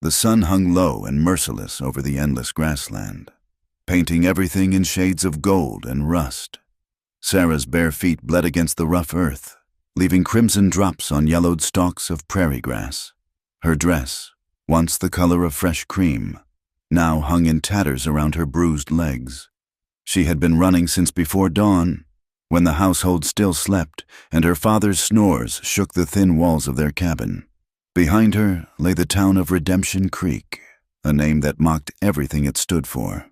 The sun hung low and merciless over the endless grassland, painting everything in shades of gold and rust. Sarah's bare feet bled against the rough earth, leaving crimson drops on yellowed stalks of prairie grass. Her dress, once the color of fresh cream, now hung in tatters around her bruised legs. She had been running since before dawn, when the household still slept and her father's snores shook the thin walls of their cabin. Behind her lay the town of Redemption Creek, a name that mocked everything it stood for.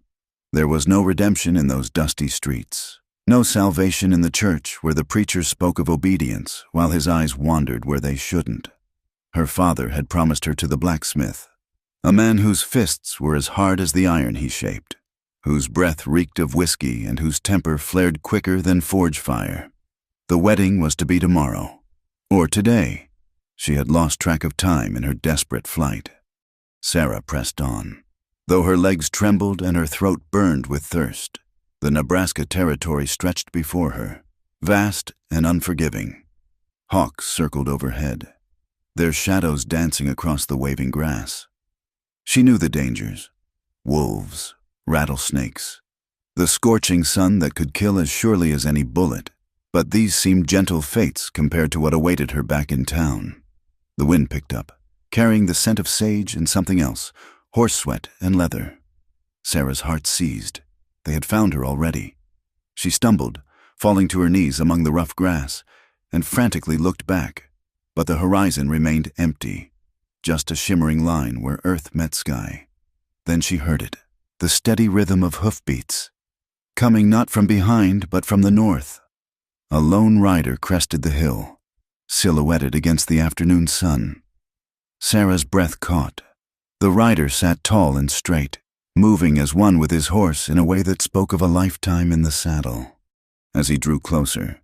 There was no redemption in those dusty streets, no salvation in the church where the preacher spoke of obedience while his eyes wandered where they shouldn't. Her father had promised her to the blacksmith, a man whose fists were as hard as the iron he shaped, whose breath reeked of whiskey and whose temper flared quicker than forge fire. The wedding was to be tomorrow, or today. She had lost track of time in her desperate flight. Sarah pressed on. Though her legs trembled and her throat burned with thirst, the Nebraska territory stretched before her, vast and unforgiving. Hawks circled overhead, their shadows dancing across the waving grass. She knew the dangers: wolves, rattlesnakes, the scorching sun that could kill as surely as any bullet, but these seemed gentle fates compared to what awaited her back in town. The wind picked up, carrying the scent of sage and something else, horse sweat and leather. Sarah's heart seized. They had found her already. She stumbled, falling to her knees among the rough grass, and frantically looked back, but the horizon remained empty, just a shimmering line where earth met sky. Then she heard it, the steady rhythm of hoofbeats, coming not from behind but from the north. A lone rider crested the hill, silhouetted against the afternoon sun. Sarah's breath caught. The rider sat tall and straight, moving as one with his horse in a way that spoke of a lifetime in the saddle. As he drew closer,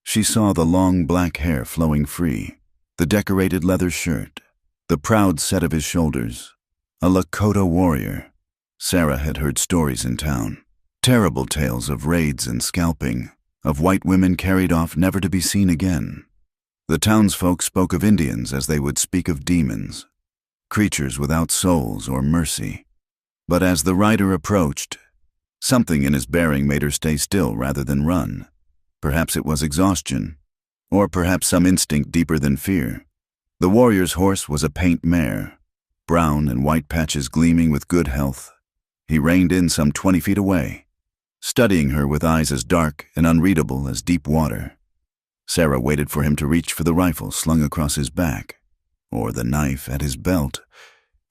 she saw the long black hair flowing free, the decorated leather shirt, the proud set of his shoulders. A Lakota warrior. Sarah had heard stories in town, terrible tales of raids and scalping, of white women carried off never to be seen again. The townsfolk spoke of Indians as they would speak of demons, creatures without souls or mercy. But as the rider approached, something in his bearing made her stay still rather than run. Perhaps it was exhaustion, or perhaps some instinct deeper than fear. The warrior's horse was a paint mare, brown and white patches gleaming with good health. He reined in some 20 feet away, studying her with eyes as dark and unreadable as deep water. Sarah waited for him to reach for the rifle slung across his back, or the knife at his belt.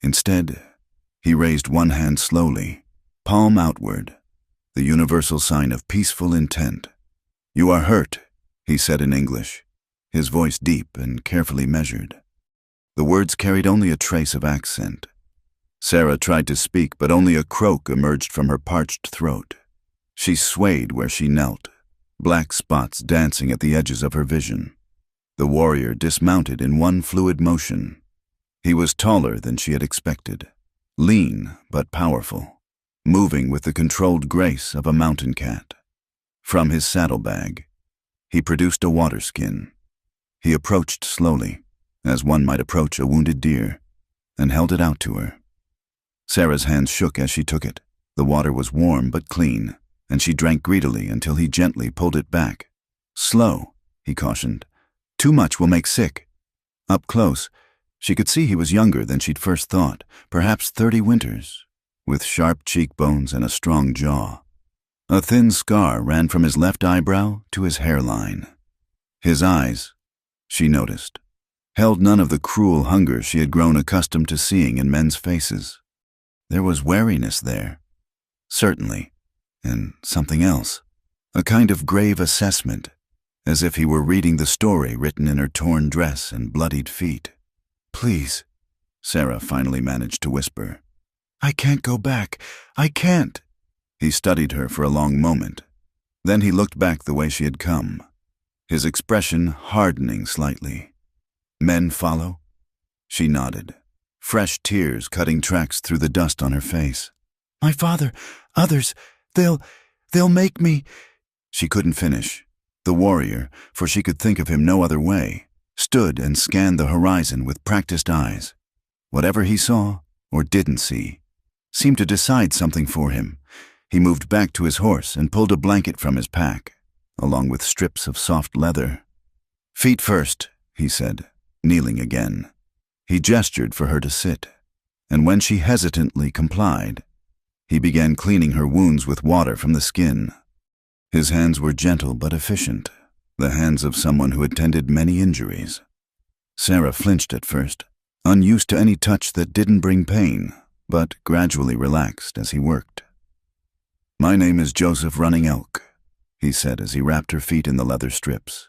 Instead, he raised one hand slowly, palm outward, the universal sign of peaceful intent. "You are hurt," he said in English, his voice deep and carefully measured. The words carried only a trace of accent. Sarah tried to speak, but only a croak emerged from her parched throat. She swayed where she knelt, black spots dancing at the edges of her vision. The warrior dismounted in one fluid motion. He was taller than she had expected, lean but powerful, moving with the controlled grace of a mountain cat. From his saddlebag, he produced a water skin. He approached slowly, as one might approach a wounded deer, and held it out to her. Sarah's hands shook as she took it. The water was warm but clean, and she drank greedily until he gently pulled it back. "Slow," he cautioned. "Too much will make sick." Up close, she could see he was younger than she'd first thought, perhaps 30 winters, with sharp cheekbones and a strong jaw. A thin scar ran from his left eyebrow to his hairline. His eyes, she noticed, held none of the cruel hunger she had grown accustomed to seeing in men's faces. There was wariness there, certainly, and something else, a kind of grave assessment, as if he were reading the story written in her torn dress and bloodied feet. "Please," Sarah finally managed to whisper. "I can't go back. I can't." He studied her for a long moment. Then he looked back the way she had come, his expression hardening slightly. "Men follow?" She nodded, fresh tears cutting tracks through the dust on her face. "My father, others, they'll make me—" She couldn't finish. The warrior, for she could think of him no other way, stood and scanned the horizon with practiced eyes. Whatever he saw, or didn't see, seemed to decide something for him. He moved back to his horse and pulled a blanket from his pack, along with strips of soft leather. "Feet first," he said, kneeling again. He gestured for her to sit, and when she hesitantly complied, he began cleaning her wounds with water from the skin. His hands were gentle but efficient, the hands of someone who had tended many injuries. Sarah flinched at first, unused to any touch that didn't bring pain, but gradually relaxed as he worked. "My name is Joseph Running Elk," he said as he wrapped her feet in the leather strips.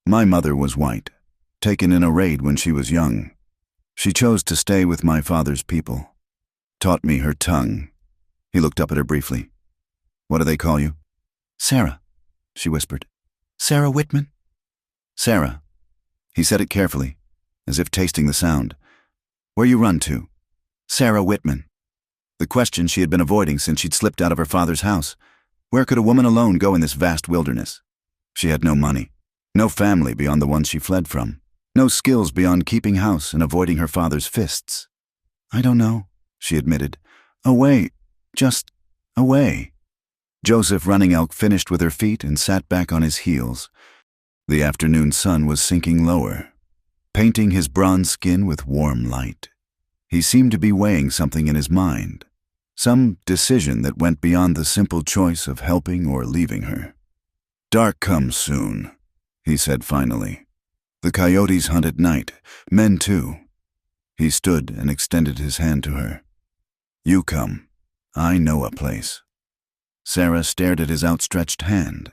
"My mother was white, taken in a raid when she was young. She chose to stay with my father's people. Taught me her tongue." He looked up at her briefly. "What do they call you?" "Sarah," she whispered. "Sarah Whitman." "Sarah." He said it carefully, as if tasting the sound. "Where you run to?" "Sarah Whitman." The question she had been avoiding since she'd slipped out of her father's house. Where could a woman alone go in this vast wilderness? She had no money, no family beyond the ones she fled from, no skills beyond keeping house and avoiding her father's fists. "I don't know," she admitted. "Away, just away." Joseph Running Elk finished with her feet and sat back on his heels. The afternoon sun was sinking lower, painting his bronze skin with warm light. He seemed to be weighing something in his mind, some decision that went beyond the simple choice of helping or leaving her. "Dark comes soon," he said finally. "The coyotes hunt at night, men too." He stood and extended his hand to her. "You come. I know a place." Sarah stared at his outstretched hand.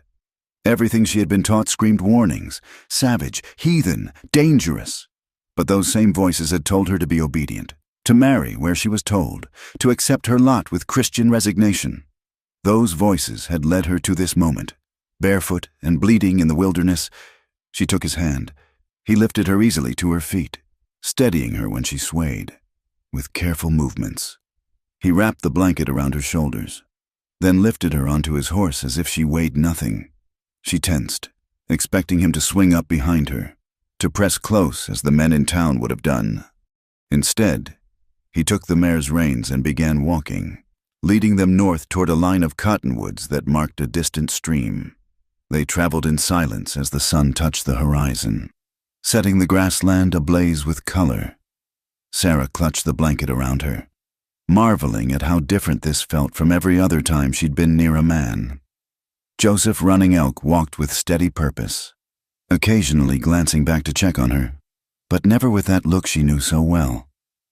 Everything she had been taught screamed warnings: savage, heathen, dangerous. But those same voices had told her to be obedient, to marry where she was told, to accept her lot with Christian resignation. Those voices had led her to this moment. Barefoot and bleeding in the wilderness, she took his hand. He lifted her easily to her feet, steadying her when she swayed, with careful movements. He wrapped the blanket around her shoulders, then lifted her onto his horse as if she weighed nothing. She tensed, expecting him to swing up behind her, to press close as the men in town would have done. Instead, he took the mare's reins and began walking, leading them north toward a line of cottonwoods that marked a distant stream. They traveled in silence as the sun touched the horizon, setting the grassland ablaze with color. Sarah clutched the blanket around her, marveling at how different this felt from every other time she'd been near a man. Joseph Running Elk walked with steady purpose, occasionally glancing back to check on her, but never with that look she knew so well,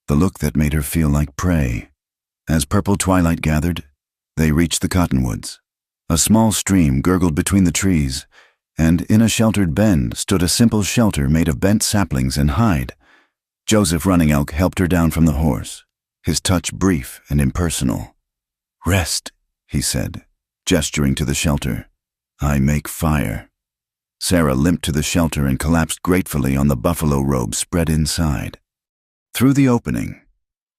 the look that made her feel like prey. As purple twilight gathered, they reached the cottonwoods. A small stream gurgled between the trees, and in a sheltered bend stood a simple shelter made of bent saplings and hide. Joseph Running Elk helped her down from the horse, his touch brief and impersonal. "Rest," he said, gesturing to the shelter. "I make fire." Sarah limped to the shelter and collapsed gratefully on the buffalo robe spread inside. Through the opening,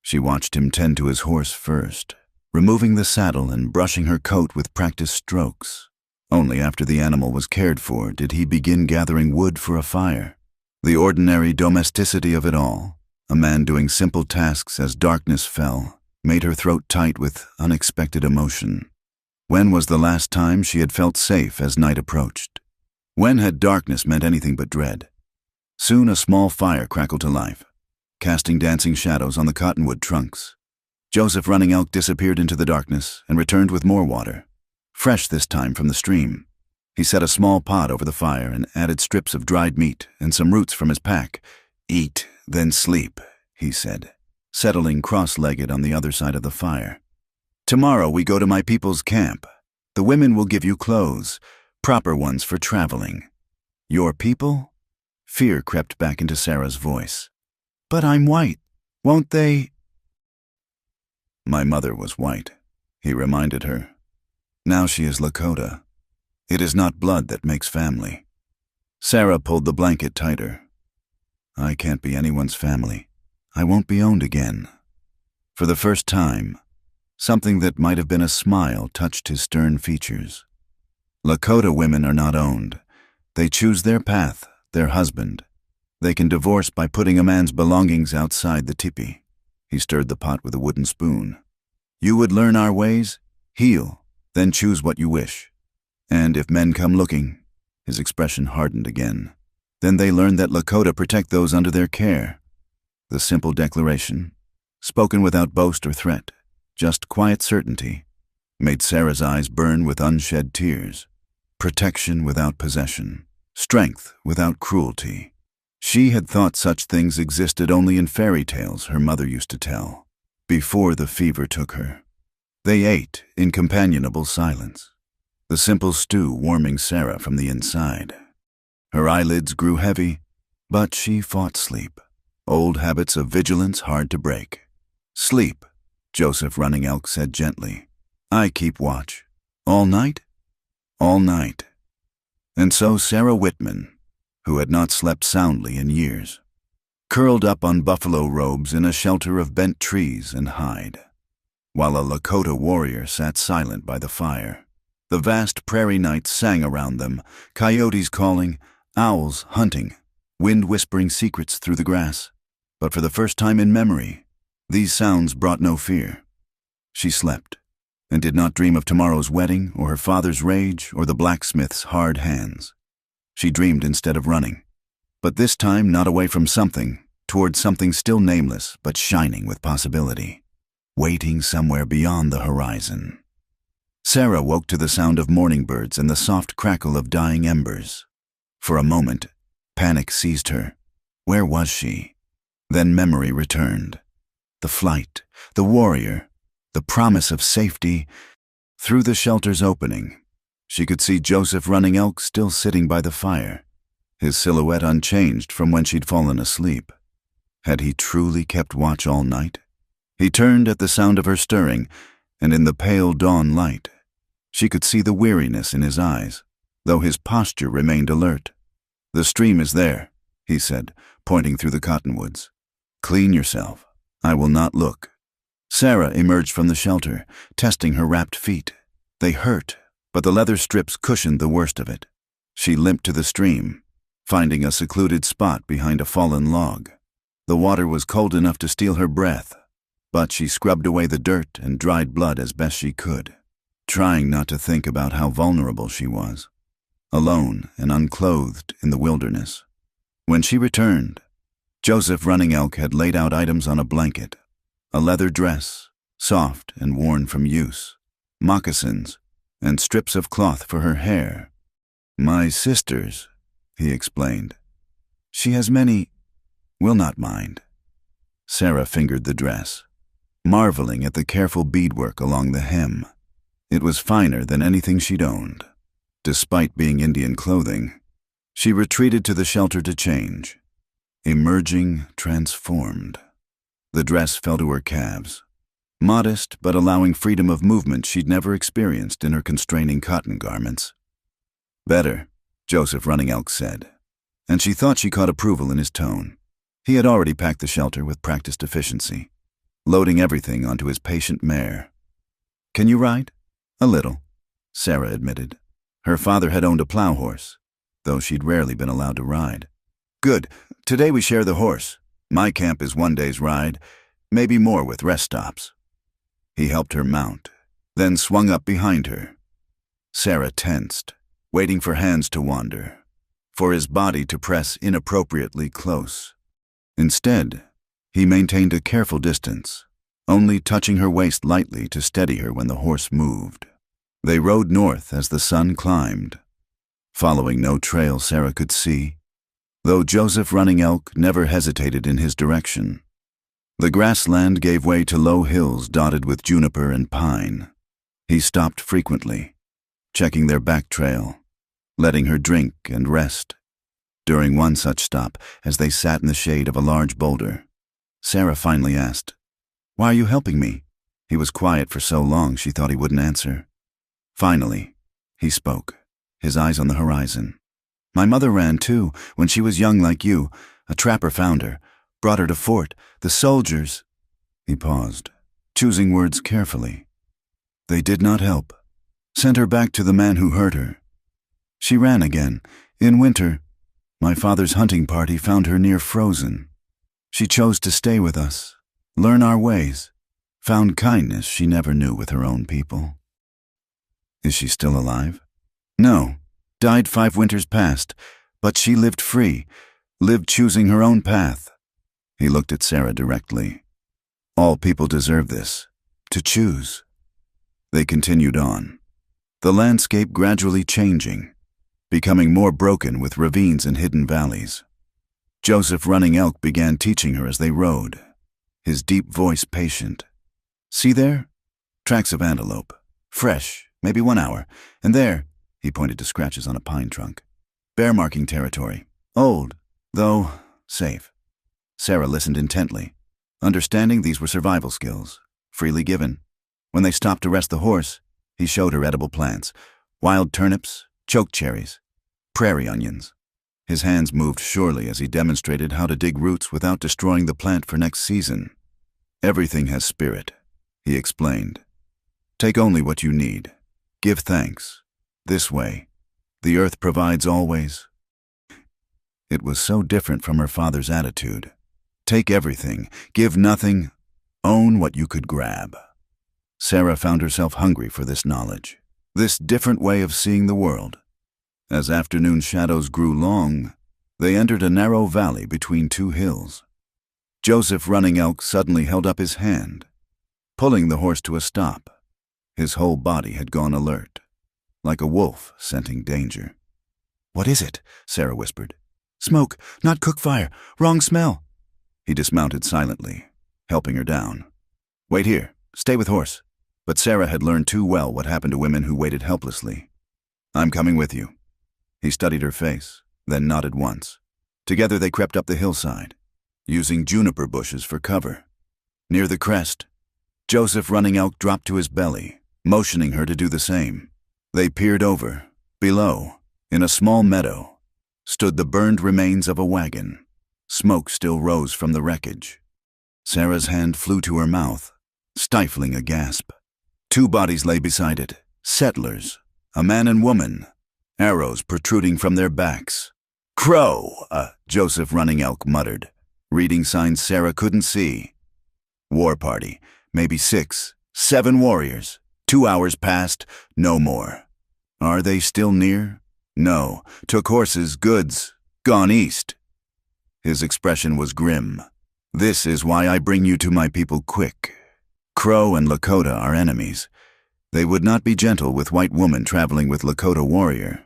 she watched him tend to his horse first, removing the saddle and brushing her coat with practiced strokes. Only after the animal was cared for did he begin gathering wood for a fire. The ordinary domesticity of it all, a man doing simple tasks as darkness fell, made her throat tight with unexpected emotion. When was the last time she had felt safe as night approached? When had darkness meant anything but dread? Soon a small fire crackled to life, casting dancing shadows on the cottonwood trunks. Joseph Running Elk disappeared into the darkness and returned with more water, fresh this time from the stream. He set a small pot over the fire and added strips of dried meat and some roots from his pack. "Eat, then sleep," he said, settling cross-legged on the other side of the fire. "Tomorrow we go to my people's camp. The women will give you clothes, proper ones for traveling." "Your people?" Fear crept back into Sarah's voice. "But I'm white. Won't they—" "My mother was white," he reminded her. "Now she is Lakota. It is not blood that makes family." Sarah pulled the blanket tighter. "I can't be anyone's family. I won't be owned again." For the first time, something that might have been a smile touched his stern features. Lakota women are not owned. They choose their path, their husband. They can divorce by putting a man's belongings outside the teepee. He stirred the pot with a wooden spoon. "You would learn our ways, heal, then choose what you wish. And if men come looking," his expression hardened again, "then they learn that Lakota protect those under their care." The simple declaration, spoken without boast or threat, just quiet certainty, made Sarah's eyes burn with unshed tears. Protection without possession, strength without cruelty. She had thought such things existed only in fairy tales her mother used to tell, before the fever took her. They ate in companionable silence, the simple stew warming Sarah from the inside. Her eyelids grew heavy, but she fought sleep, old habits of vigilance hard to break. "Sleep," Joseph Running Elk said gently. "I keep watch. All night?" "All night." And so Sarah Whitman, who had not slept soundly in years, curled up on buffalo robes in a shelter of bent trees and hide, while a Lakota warrior sat silent by the fire. The vast prairie night sang around them, coyotes calling, owls hunting, wind whispering secrets through the grass. But for the first time in memory, these sounds brought no fear. She slept, and did not dream of tomorrow's wedding or her father's rage or the blacksmith's hard hands. She dreamed instead of running, but this time not away from something, towards something still nameless but shining with possibility, waiting somewhere beyond the horizon. Sarah woke to the sound of morning birds and the soft crackle of dying embers. For a moment, panic seized her. Where was she? Then memory returned. The flight, the warrior, the promise of safety. Through the shelter's opening, she could see Joseph Running Elk still sitting by the fire, his silhouette unchanged from when she'd fallen asleep. Had he truly kept watch all night? He turned at the sound of her stirring, and in the pale dawn light, she could see the weariness in his eyes, though his posture remained alert. "The stream is there," he said, pointing through the cottonwoods. "Clean yourself. I will not look." Sarah emerged from the shelter, testing her wrapped feet. They hurt, but the leather strips cushioned the worst of it. She limped to the stream, finding a secluded spot behind a fallen log. The water was cold enough to steal her breath, but she scrubbed away the dirt and dried blood as best she could, trying not to think about how vulnerable she was, alone and unclothed in the wilderness. When she returned, Joseph Running Elk had laid out items on a blanket: a leather dress, soft and worn from use, moccasins, and strips of cloth for her hair. "My sister's," he explained. "She has many. Will not mind." Sarah fingered the dress, marveling at the careful beadwork along the hem. It was finer than anything she'd owned. Despite being Indian clothing, she retreated to the shelter to change, emerging transformed. The dress fell to her calves, modest but allowing freedom of movement she'd never experienced in her constraining cotton garments. "Better," Joseph Running Elk said, and she thought she caught approval in his tone. He had already packed the shelter with practiced efficiency, loading everything onto his patient mare. "Can you ride?" "A little," Sarah admitted. Her father had owned a plow horse, though she'd rarely been allowed to ride. "Good. Today we share the horse. My camp is one day's ride, maybe more with rest stops." He helped her mount, then swung up behind her. Sarah tensed, waiting for hands to wander, for his body to press inappropriately close. Instead, he maintained a careful distance, only touching her waist lightly to steady her when the horse moved. They rode north as the sun climbed, following no trail Sarah could see, though Joseph Running Elk never hesitated in his direction. The grassland gave way to low hills dotted with juniper and pine. He stopped frequently, checking their back trail, letting her drink and rest. During one such stop, as they sat in the shade of a large boulder, Sarah finally asked, "Why are you helping me?" He was quiet for so long she thought he wouldn't answer. Finally, he spoke, his eyes on the horizon. "My mother ran too, when she was young like you. A trapper found her, brought her to fort. The soldiers—" He paused, choosing words carefully. "They did not help. Sent her back to the man who hurt her. She ran again, in winter. My father's hunting party found her near frozen. She chose to stay with us, learn our ways, found kindness she never knew with her own people. Is she still alive? No, died 5 winters past, but she lived free, lived choosing her own path. He looked at Sarah directly. All people deserve this, to choose. They continued on, the landscape gradually changing, becoming more broken with ravines and hidden valleys. Joseph Running Elk began teaching her as they rode, his deep voice patient. See there? Tracks of antelope. Fresh, maybe 1 hour. And there, he pointed to scratches on a pine trunk. Bear marking territory. Old, though safe. Sarah listened intently, understanding these were survival skills, freely given. When they stopped to rest the horse, he showed her edible plants, wild turnips, choke cherries, prairie onions. His hands moved surely as he demonstrated how to dig roots without destroying the plant for next season. Everything has spirit, he explained. Take only what you need. Give thanks. This way, the earth provides always. It was so different from her father's attitude. Take everything, give nothing, own what you could grab. Sarah found herself hungry for this knowledge, this different way of seeing the world. As afternoon shadows grew long, they entered a narrow valley between 2 hills. Joseph Running Elk suddenly held up his hand, pulling the horse to a stop. His whole body had gone alert, like a wolf scenting danger. What is it? Sarah whispered. Smoke, not cook fire, wrong smell. He dismounted silently, helping her down. Wait here, stay with horse. But Sarah had learned too well what happened to women who waited helplessly. I'm coming with you. He studied her face, then nodded once. Together they crept up the hillside, using juniper bushes for cover. Near the crest, Joseph Running Elk dropped to his belly, motioning her to do the same. They peered over. Below, in a small meadow, stood the burned remains of a wagon. Smoke still rose from the wreckage. Sarah's hand flew to her mouth, stifling a gasp. 2 bodies lay beside it, settlers, a man and woman, arrows protruding from their backs. Crow, Joseph Running Elk muttered, reading signs Sarah couldn't see. War party, maybe 6, 7 warriors. 2 hours passed, no more. Are they still near? No, took horses, goods, gone east. His expression was grim. This is why I bring you to my people quick. Crow and Lakota are enemies. They would not be gentle with white woman traveling with Lakota warrior.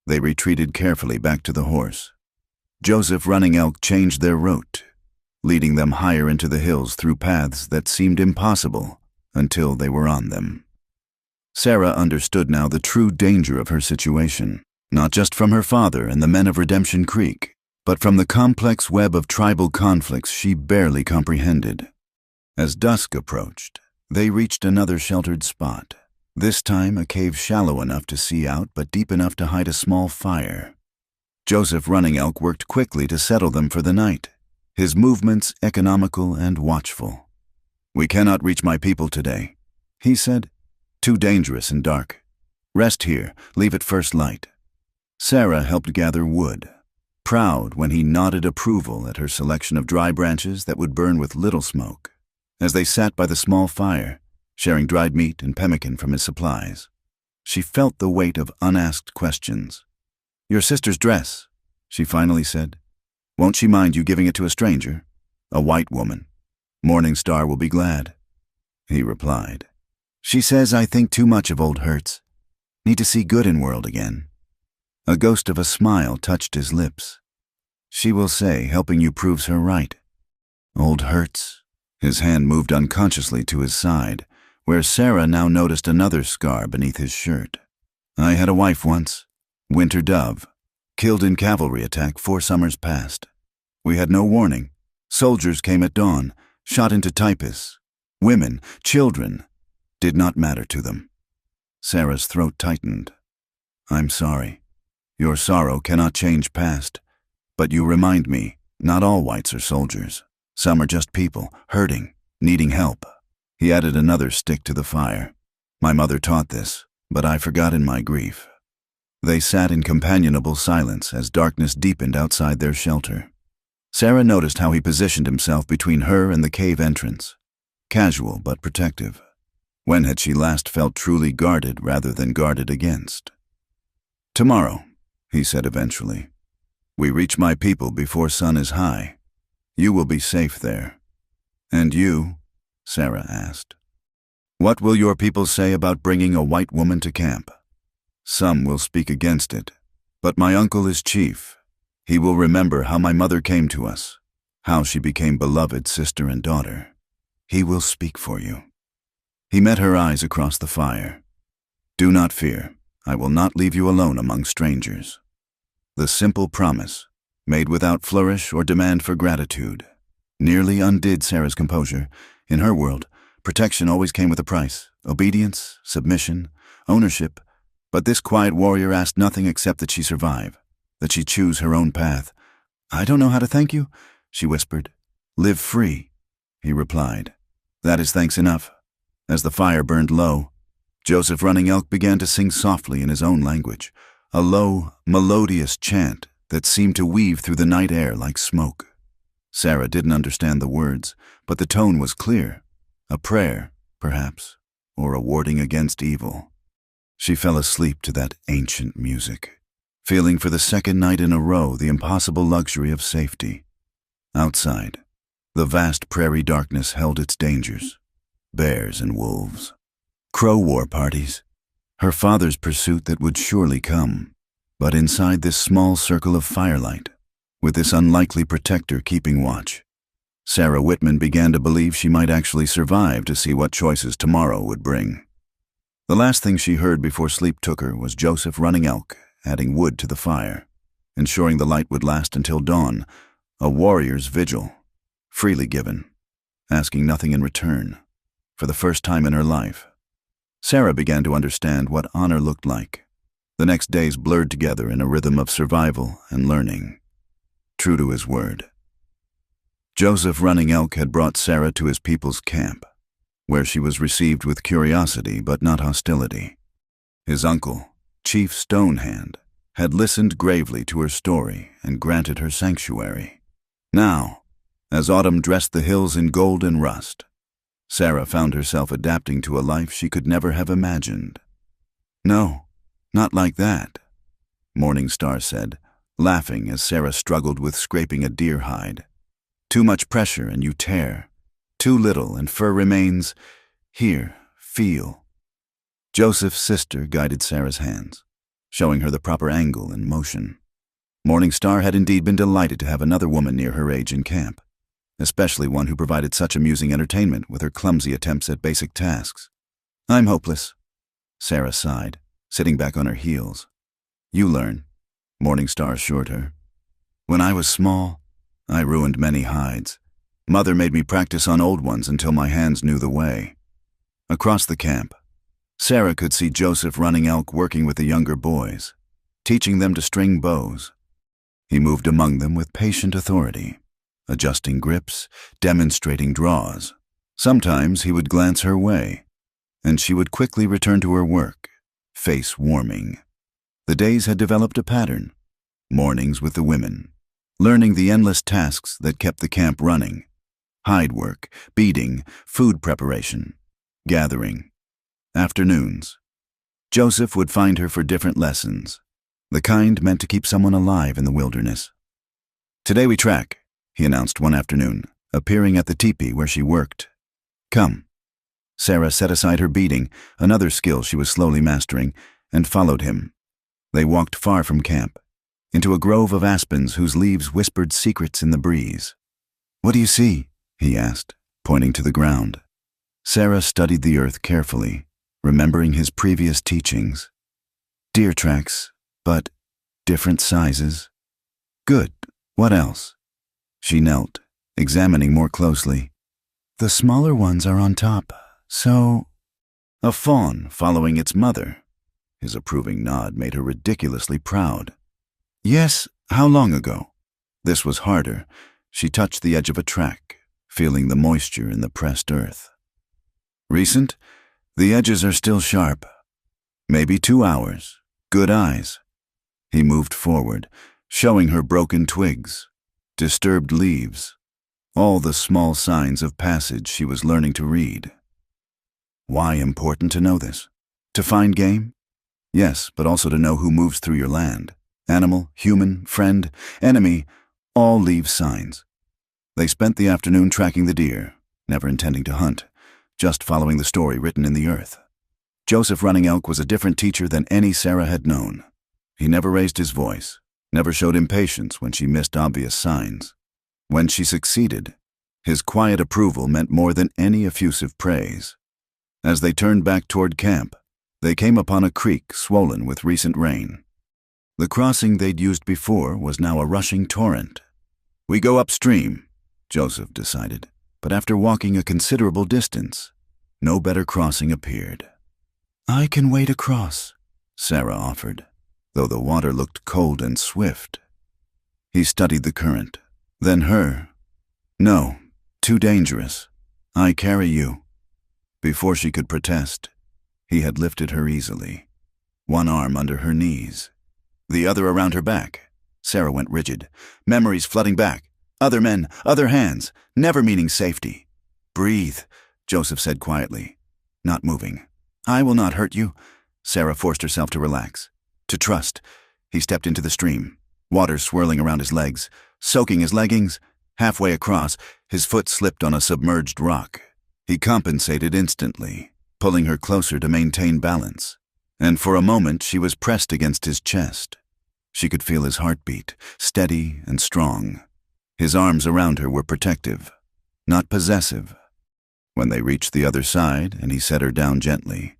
They retreated carefully back to the horse. Joseph Running Elk changed their route, leading them higher into the hills through paths that seemed impossible until they were on them. Sarah understood now the true danger of her situation, not just from her father and the men of Redemption Creek, but from the complex web of tribal conflicts she barely comprehended. As dusk approached, they reached another sheltered spot, this time a cave shallow enough to see out but deep enough to hide a small fire. Joseph Running Elk worked quickly to settle them for the night, his movements economical and watchful. We cannot reach my people today, he said. Too dangerous and dark. Rest here, leave at first light. Sarah helped gather wood, proud when he nodded approval at her selection of dry branches that would burn with little smoke. As they sat by the small fire, sharing dried meat and pemmican from his supplies, she felt the weight of unasked questions. Your sister's dress, she finally said. Won't she mind you giving it to a stranger? A white woman. Morning Star will be glad. He replied. She says I think too much of old hurts. Need to see good in world again. A ghost of a smile touched his lips. She will say helping you proves her right. Old hurts. His hand moved unconsciously to his side, where Sarah now noticed another scar beneath his shirt. I had a wife once, Winter Dove, killed in cavalry attack 4 summers past. We had no warning. Soldiers came at dawn, shot into typists. Women, children, did not matter to them. Sarah's throat tightened. I'm sorry. Your sorrow cannot change past, but you remind me, not all whites are soldiers. Some are just people, hurting, needing help. He added another stick to the fire. My mother taught this, but I forgot in my grief. They sat in companionable silence as darkness deepened outside their shelter. Sarah noticed how he positioned himself between her and the cave entrance, casual but protective. When had she last felt truly guarded rather than guarded against? "Tomorrow," he said eventually. "We reach my people before sun is high. You will be safe there." "And you?" Sarah asked. "What will your people say about bringing a white woman to camp?" "Some will speak against it, but my uncle is chief. He will remember how my mother came to us, how she became beloved sister and daughter. He will speak for you." He met her eyes across the fire. "Do not fear. I will not leave you alone among strangers." The simple promise, made without flourish or demand for gratitude, nearly undid Sarah's composure. In her world, protection always came with a price: obedience, submission, ownership. But this quiet warrior asked nothing except that she survive, that she choose her own path. "I don't know how to thank you," she whispered. "Live free," he replied. "That is thanks enough." As the fire burned low, Joseph Running Elk began to sing softly in his own language, a low, melodious chant that seemed to weave through the night air like smoke. Sarah didn't understand the words, but the tone was clear. A prayer, perhaps, or a warding against evil. She fell asleep to that ancient music, feeling for the second night in a row the impossible luxury of safety. Outside, the vast prairie darkness held its dangers: bears and wolves, crow war parties, her father's pursuit that would surely come. But inside this small circle of firelight, with this unlikely protector keeping watch, Sarah Whitman began to believe she might actually survive to see what choices tomorrow would bring. The last thing she heard before sleep took her was Joseph Running Elk adding wood to the fire, ensuring the light would last until dawn, a warrior's vigil, freely given, asking nothing in return. For the first time in her life, Sarah began to understand what honor looked like. The next days blurred together in a rhythm of survival and learning. True to his word, Joseph Running Elk had brought Sarah to his people's camp, where she was received with curiosity but not hostility. His uncle, Chief Stonehand, had listened gravely to her story and granted her sanctuary. Now, as autumn dressed the hills in gold and rust, Sarah found herself adapting to a life she could never have imagined. "No, not like that," Morning Star said, laughing as Sarah struggled with scraping a deer hide. "Too much pressure and you tear. Too little and fur remains. Here, feel." Joseph's sister guided Sarah's hands, showing her the proper angle and motion. Morning Star had indeed been delighted to have another woman near her age in camp, especially one who provided such amusing entertainment with her clumsy attempts at basic tasks. "I'm hopeless," Sarah sighed, sitting back on her heels. "You learn," Morning Star assured her. "When I was small, I ruined many hides. Mother made me practice on old ones until my hands knew the way." Across the camp, Sarah could see Joseph Running Elk working with the younger boys, teaching them to string bows. He moved among them with patient authority, adjusting grips, demonstrating draws. Sometimes he would glance her way, and she would quickly return to her work, face warming. The days had developed a pattern: mornings with the women, learning the endless tasks that kept the camp running: hide work, beating, food preparation, gathering. Afternoons, Joseph would find her for different lessons, the kind meant to keep someone alive in the wilderness. "Today we track," he announced one afternoon, appearing at the teepee where she worked. "Come." Sarah set aside her beating, another skill she was slowly mastering, and followed him. They walked far from camp, into a grove of aspens whose leaves whispered secrets in the breeze. "What do you see?" he asked, pointing to the ground. Sarah studied the earth carefully, remembering his previous teachings. "Deer tracks, but different sizes." "Good. What else?" She knelt, examining more closely. "The smaller ones are on top, so—" "A fawn following its mother." His approving nod made her ridiculously proud. "Yes, how long ago?" This was harder. She touched the edge of a track, feeling the moisture in the pressed earth. "Recent? The edges are still sharp. Maybe 2 hours. Good eyes." He moved forward, showing her broken twigs. disturbed leaves, all the small signs of passage she was learning to read. Why important to know this? To find game? Yes, but also to know who moves through your land. Animal, human, friend, enemy, all leave signs. They spent the afternoon tracking the deer, never intending to hunt, just following the story written in the earth. Joseph Running Elk was a different teacher than any Sarah had known. He never raised his voice, never showed impatience when she missed obvious signs. When she succeeded, his quiet approval meant more than any effusive praise. As they turned back toward camp, they came upon a creek swollen with recent rain. The crossing they'd used before was now a rushing torrent. "We go upstream," Joseph decided, but after walking a considerable distance, no better crossing appeared. "I can wade across," Sarah offered, though the water looked cold and swift. He studied the current, then her. "No, too dangerous. I carry you." Before she could protest, he had lifted her easily, one arm under her knees, the other around her back. Sarah went rigid, memories flooding back. Other men, other hands, never meaning safety. "Breathe," Joseph said quietly, not moving. "I will not hurt you." Sarah forced herself to relax, to trust. He stepped into the stream, water swirling around his legs, soaking his leggings. Halfway across, his foot slipped on a submerged rock. He compensated instantly, pulling her closer to maintain balance. And for a moment, she was pressed against his chest. She could feel his heartbeat, steady and strong. His arms around her were protective, not possessive. When they reached the other side and he set her down gently,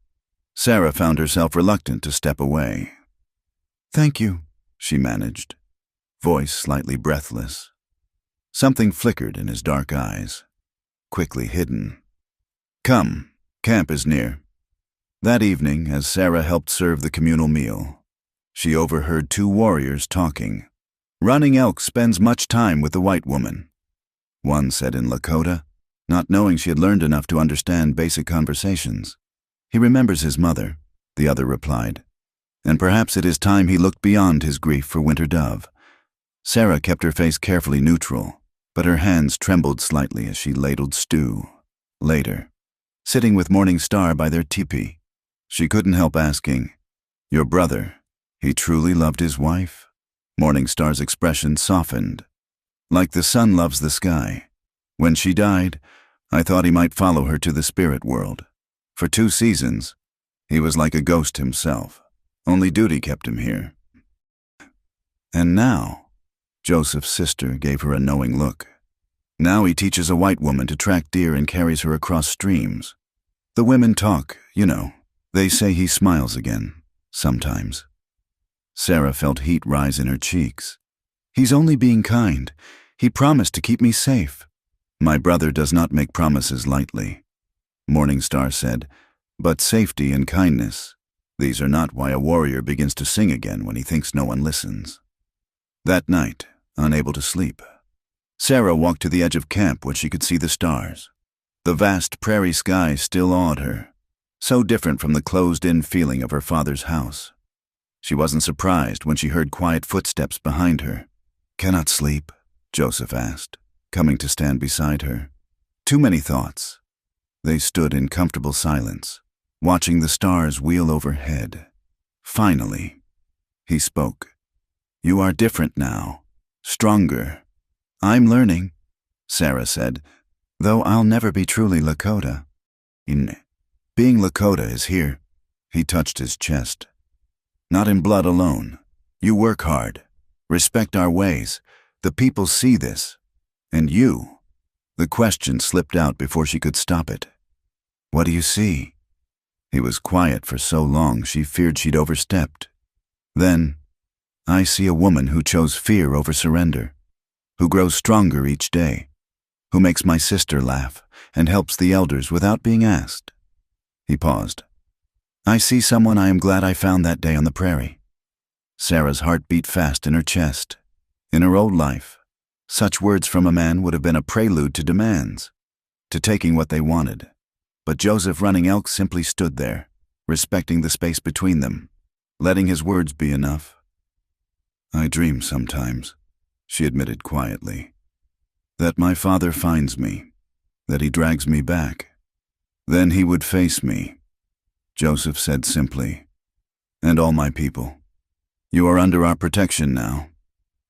Sarah found herself reluctant to step away. "Thank you," she managed, voice slightly breathless. Something flickered in his dark eyes, quickly hidden. "Come, camp is near." That evening, as Sarah helped serve the communal meal, she overheard two warriors talking. "Running Elk spends much time with the white woman," one said in Lakota, not knowing she had learned enough to understand basic conversations. "He remembers his mother," the other replied, "and perhaps it is time he looked beyond his grief for Winter Dove." Sarah kept her face carefully neutral, but her hands trembled slightly as she ladled stew. Later, sitting with Morning Star by their teepee, she couldn't help asking, "Your brother, he truly loved his wife?" Morning Star's expression softened. "Like the sun loves the sky. When she died, I thought he might follow her to the spirit world. For 2 seasons, he was like a ghost himself. Only duty kept him here." "And now," Joseph's sister gave her a knowing look, "now he teaches a white woman to track deer and carries her across streams. The women talk, you know. They say he smiles again, sometimes." Sarah felt heat rise in her cheeks. "He's only being kind. He promised to keep me safe." "My brother does not make promises lightly," Morning Star said, "but safety and kindness, these are not why a warrior begins to sing again when he thinks no one listens." That night, unable to sleep, Sarah walked to the edge of camp where she could see the stars. The vast prairie sky still awed her, so different from the closed-in feeling of her father's house. She wasn't surprised when she heard quiet footsteps behind her. "Cannot sleep?" Joseph asked, coming to stand beside her. Too many thoughts. They stood in comfortable silence, watching the stars wheel overhead. Finally, he spoke. "You are different now, stronger." "I'm learning," Sarah said, "though I'll never be truly Lakota." Being Lakota is here." He touched his chest. "Not in blood alone. You work hard. Respect our ways. The people see this. And you." The question slipped out before she could stop it. "What do you see?" He was quiet for so long she feared she'd overstepped. Then, "I see a woman who chose fear over surrender, who grows stronger each day, who makes my sister laugh and helps the elders without being asked." He paused. "I see someone I am glad I found that day on the prairie." Sarah's heart beat fast in her chest. In her old life, such words from a man would have been a prelude to demands, to taking what they wanted. But Joseph Running Elk simply stood there, respecting the space between them, letting his words be enough. "I dream sometimes," she admitted quietly. That my father finds me, that he drags me back. Then he would face me, Joseph said simply, and all my people. You are under our protection now.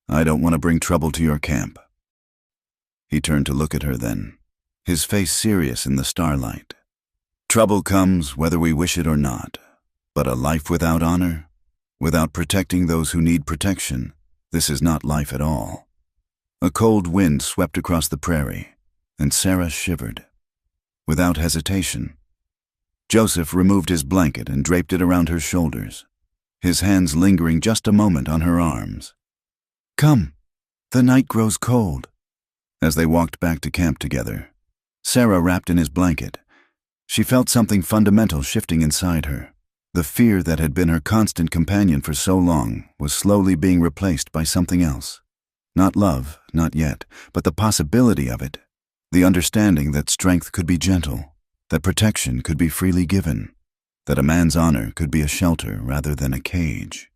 I don't want to bring trouble to your camp. He turned to look at her then, his face serious in the starlight. Trouble comes whether we wish it or not, but a life without honor, without protecting those who need protection, this is not life at all. A cold wind swept across the prairie, and Sarah shivered. Without hesitation, Joseph removed his blanket and draped it around her shoulders, his hands lingering just a moment on her arms. Come, the night grows cold. As they walked back to camp together, Sarah wrapped in his blanket. She felt something fundamental shifting inside her. The fear that had been her constant companion for so long was slowly being replaced by something else. Not love, not yet, but the possibility of it. The understanding that strength could be gentle, that protection could be freely given, that a man's honor could be a shelter rather than a cage.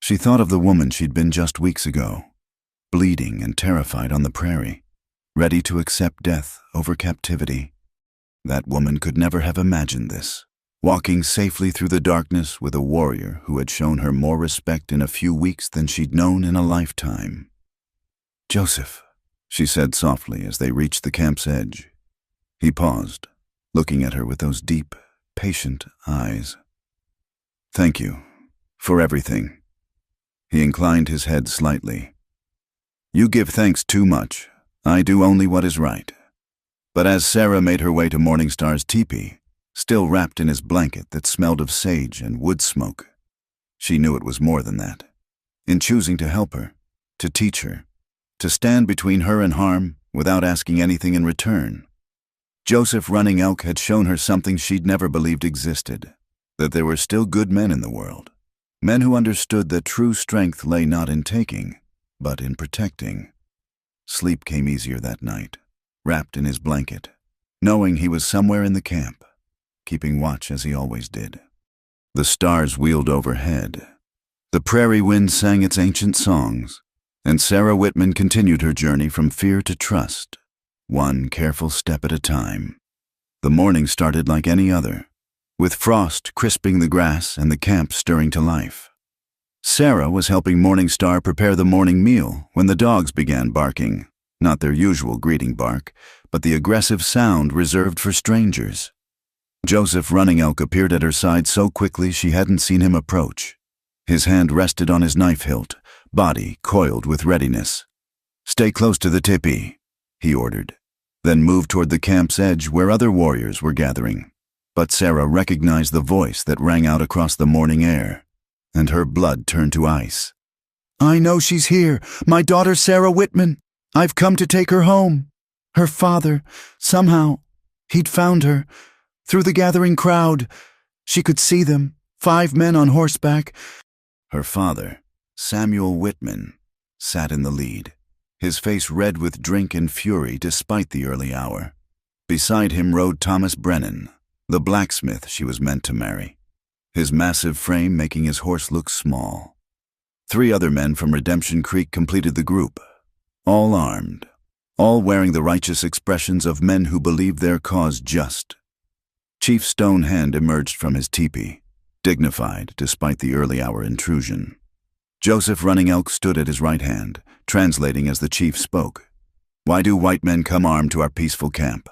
She thought of the woman she'd been just weeks ago, bleeding and terrified on the prairie, ready to accept death over captivity. That woman could never have imagined this, walking safely through the darkness with a warrior who had shown her more respect in a few weeks than she'd known in a lifetime. Joseph, she said softly as they reached the camp's edge. He paused, looking at her with those deep, patient eyes. Thank you for everything. He inclined his head slightly. You give thanks too much. I do only what is right. But as Sarah made her way to Morningstar's teepee, still wrapped in his blanket that smelled of sage and wood smoke, she knew it was more than that. In choosing to help her, to teach her, to stand between her and harm without asking anything in return, Joseph Running Elk had shown her something she'd never believed existed, that there were still good men in the world, men who understood that true strength lay not in taking, but in protecting. Sleep came easier that night, wrapped in his blanket, knowing he was somewhere in the camp, keeping watch as he always did. The stars wheeled overhead. The prairie wind sang its ancient songs, and Sarah Whitman continued her journey from fear to trust, one careful step at a time. The morning started like any other, with frost crisping the grass and the camp stirring to life. Sarah was helping Morningstar prepare the morning meal when the dogs began barking, not their usual greeting bark, but the aggressive sound reserved for strangers. Joseph Running Elk appeared at her side so quickly she hadn't seen him approach. His hand rested on his knife hilt, body coiled with readiness. Stay close to the teepee, he ordered, then moved toward the camp's edge where other warriors were gathering. But Sarah recognized the voice that rang out across the morning air, and her blood turned to ice. I know she's here, my daughter Sarah Whitman. I've come to take her home. Her father, somehow, he'd found her. Through the gathering crowd, she could see them, 5 men on horseback. Her father, Samuel Whitman, sat in the lead, his face red with drink and fury despite the early hour. Beside him rode Thomas Brennan, the blacksmith she was meant to marry, his massive frame making his horse look small. 3 other men from Redemption Creek completed the group, all armed, all wearing the righteous expressions of men who believed their cause just. Chief Stone Hand emerged from his teepee, dignified despite the early hour intrusion. Joseph Running Elk stood at his right hand, translating as the chief spoke. Why do white men come armed to our peaceful camp?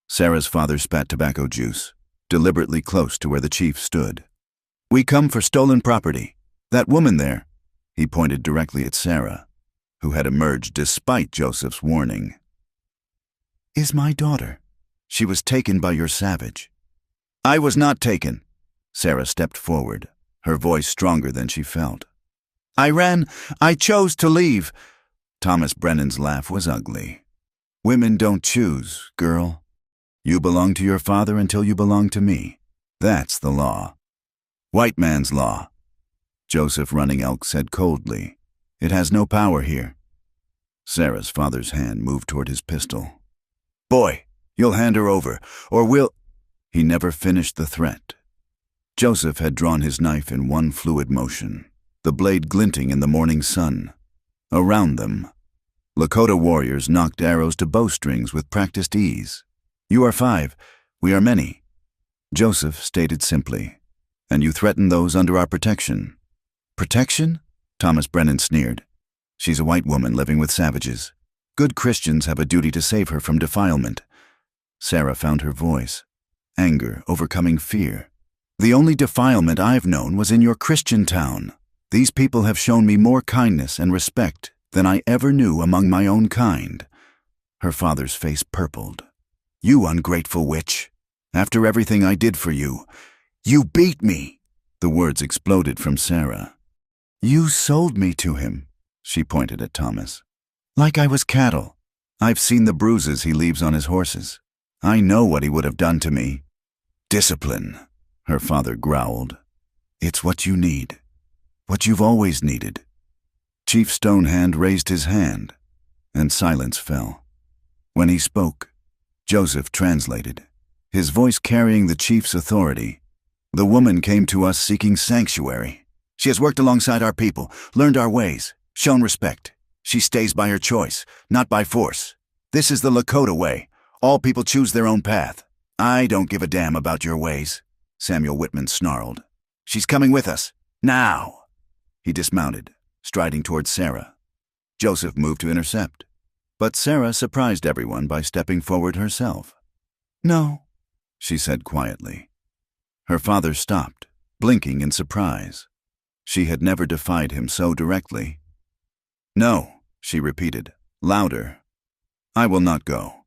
Sarah's father spat tobacco juice, deliberately close to where the chief stood. We come for stolen property. That woman there, he pointed directly at Sarah, who had emerged despite Joseph's warning, is my daughter. She was taken by your savage. I was not taken. Sarah stepped forward, her voice stronger than she felt. I chose to leave. Thomas Brennan's laugh was ugly. Women don't choose, girl. You belong to your father until you belong to me. That's the law. White man's law. Joseph Running Elk said coldly. It has no power here. Sarah's father's hand moved toward his pistol. Boy, you'll hand her over, or we'll... He never finished the threat. Joseph had drawn his knife in one fluid motion, the blade glinting in the morning sun. Around them, Lakota warriors knocked arrows to bowstrings with practiced ease. "You are 5. We are many," Joseph stated simply. "And you threaten those under our protection." "Protection?" Thomas Brennan sneered. "She's a white woman living with savages. Good Christians have a duty to save her from defilement." Sarah found her voice, anger overcoming fear. "The only defilement I've known was in your Christian town. These people have shown me more kindness and respect than I ever knew among my own kind." Her father's face purpled. "You ungrateful witch! After everything I did for you, you beat me!" The words exploded from Sarah. "You sold me to him," she pointed at Thomas. "Like I was cattle. I've seen the bruises he leaves on his horses. I know what he would have done to me." "Discipline," her father growled. "It's what you need. What you've always needed." Chief Stonehand raised his hand, and silence fell. When he spoke, Joseph translated, his voice carrying the chief's authority. "The woman came to us seeking sanctuary. She has worked alongside our people, learned our ways, shown respect. She stays by her choice, not by force. This is the Lakota way. All people choose their own path. I don't give a damn about your ways," Samuel Whitman snarled. "She's coming with us. Now!" He dismounted, striding towards Sarah. Joseph moved to intercept, but Sarah surprised everyone by stepping forward herself. "No," she said quietly. Her father stopped, blinking in surprise. She had never defied him so directly. "No," she repeated, louder. "I will not go.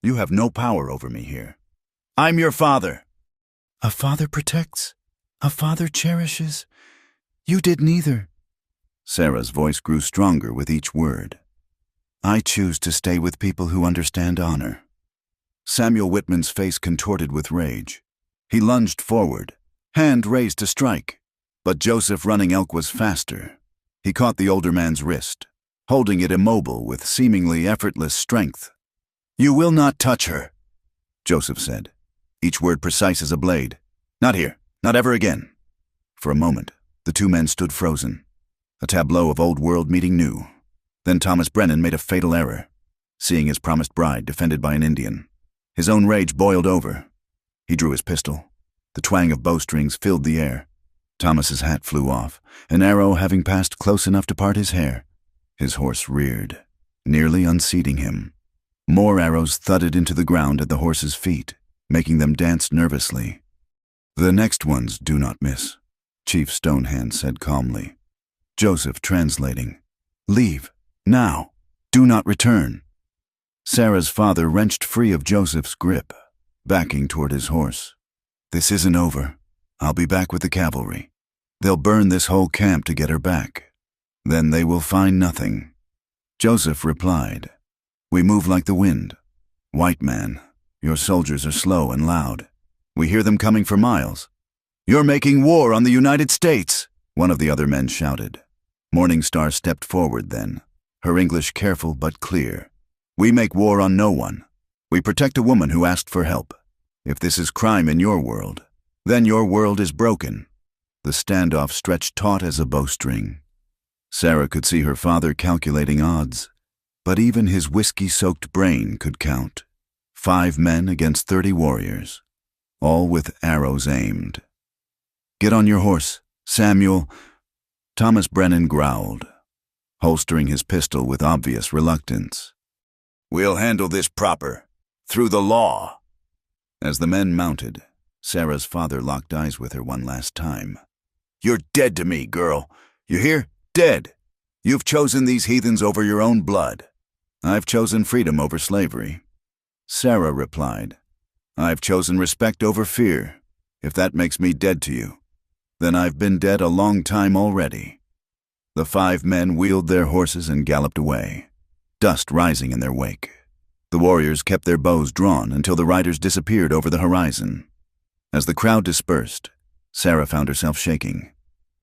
You have no power over me here. I'm your father." "A father protects. A father cherishes. You did neither." Sarah's voice grew stronger with each word. "I choose to stay with people who understand honor." Samuel Whitman's face contorted with rage. He lunged forward, hand raised to strike, but Joseph Running Elk was faster. He caught the older man's wrist, holding it immobile with seemingly effortless strength. "You will not touch her," Joseph said, each word precise as a blade. "Not here, not ever again." For a moment, the two men stood frozen, a tableau of old world meeting new. Then Thomas Brennan made a fatal error, seeing his promised bride defended by an Indian. His own rage boiled over. He drew his pistol. The twang of bowstrings filled the air. Thomas's hat flew off, an arrow having passed close enough to part his hair. His horse reared, nearly unseating him. More arrows thudded into the ground at the horse's feet, making them dance nervously. "The next ones do not miss," Chief Stonehand said calmly. Joseph translating, "Leave, now, do not return." Sarah's father wrenched free of Joseph's grip, backing toward his horse. "This isn't over. I'll be back with the cavalry. They'll burn this whole camp to get her back. Then they will find nothing." Joseph replied, "We move like the wind. White man, your soldiers are slow and loud. We hear them coming for miles." "You're making war on the United States," one of the other men shouted. Morningstar stepped forward then, her English careful but clear. "We make war on no one. We protect a woman who asked for help. If this is crime in your world, then your world is broken." The standoff stretched taut as a bowstring. Sarah could see her father calculating odds, but even his whiskey-soaked brain could count. 5 men against 30 warriors, all with arrows aimed. "Get on your horse, Samuel," Thomas Brennan growled, holstering his pistol with obvious reluctance. "We'll handle this proper, through the law." As the men mounted, Sarah's father locked eyes with her one last time. "You're dead to me, girl. You hear? Dead. You've chosen these heathens over your own blood. I've chosen freedom over slavery." Sarah replied, "I've chosen respect over fear. If that makes me dead to you, then I've been dead a long time already." The 5 men wheeled their horses and galloped away, dust rising in their wake. The warriors kept their bows drawn until the riders disappeared over the horizon. As the crowd dispersed, Sarah found herself shaking,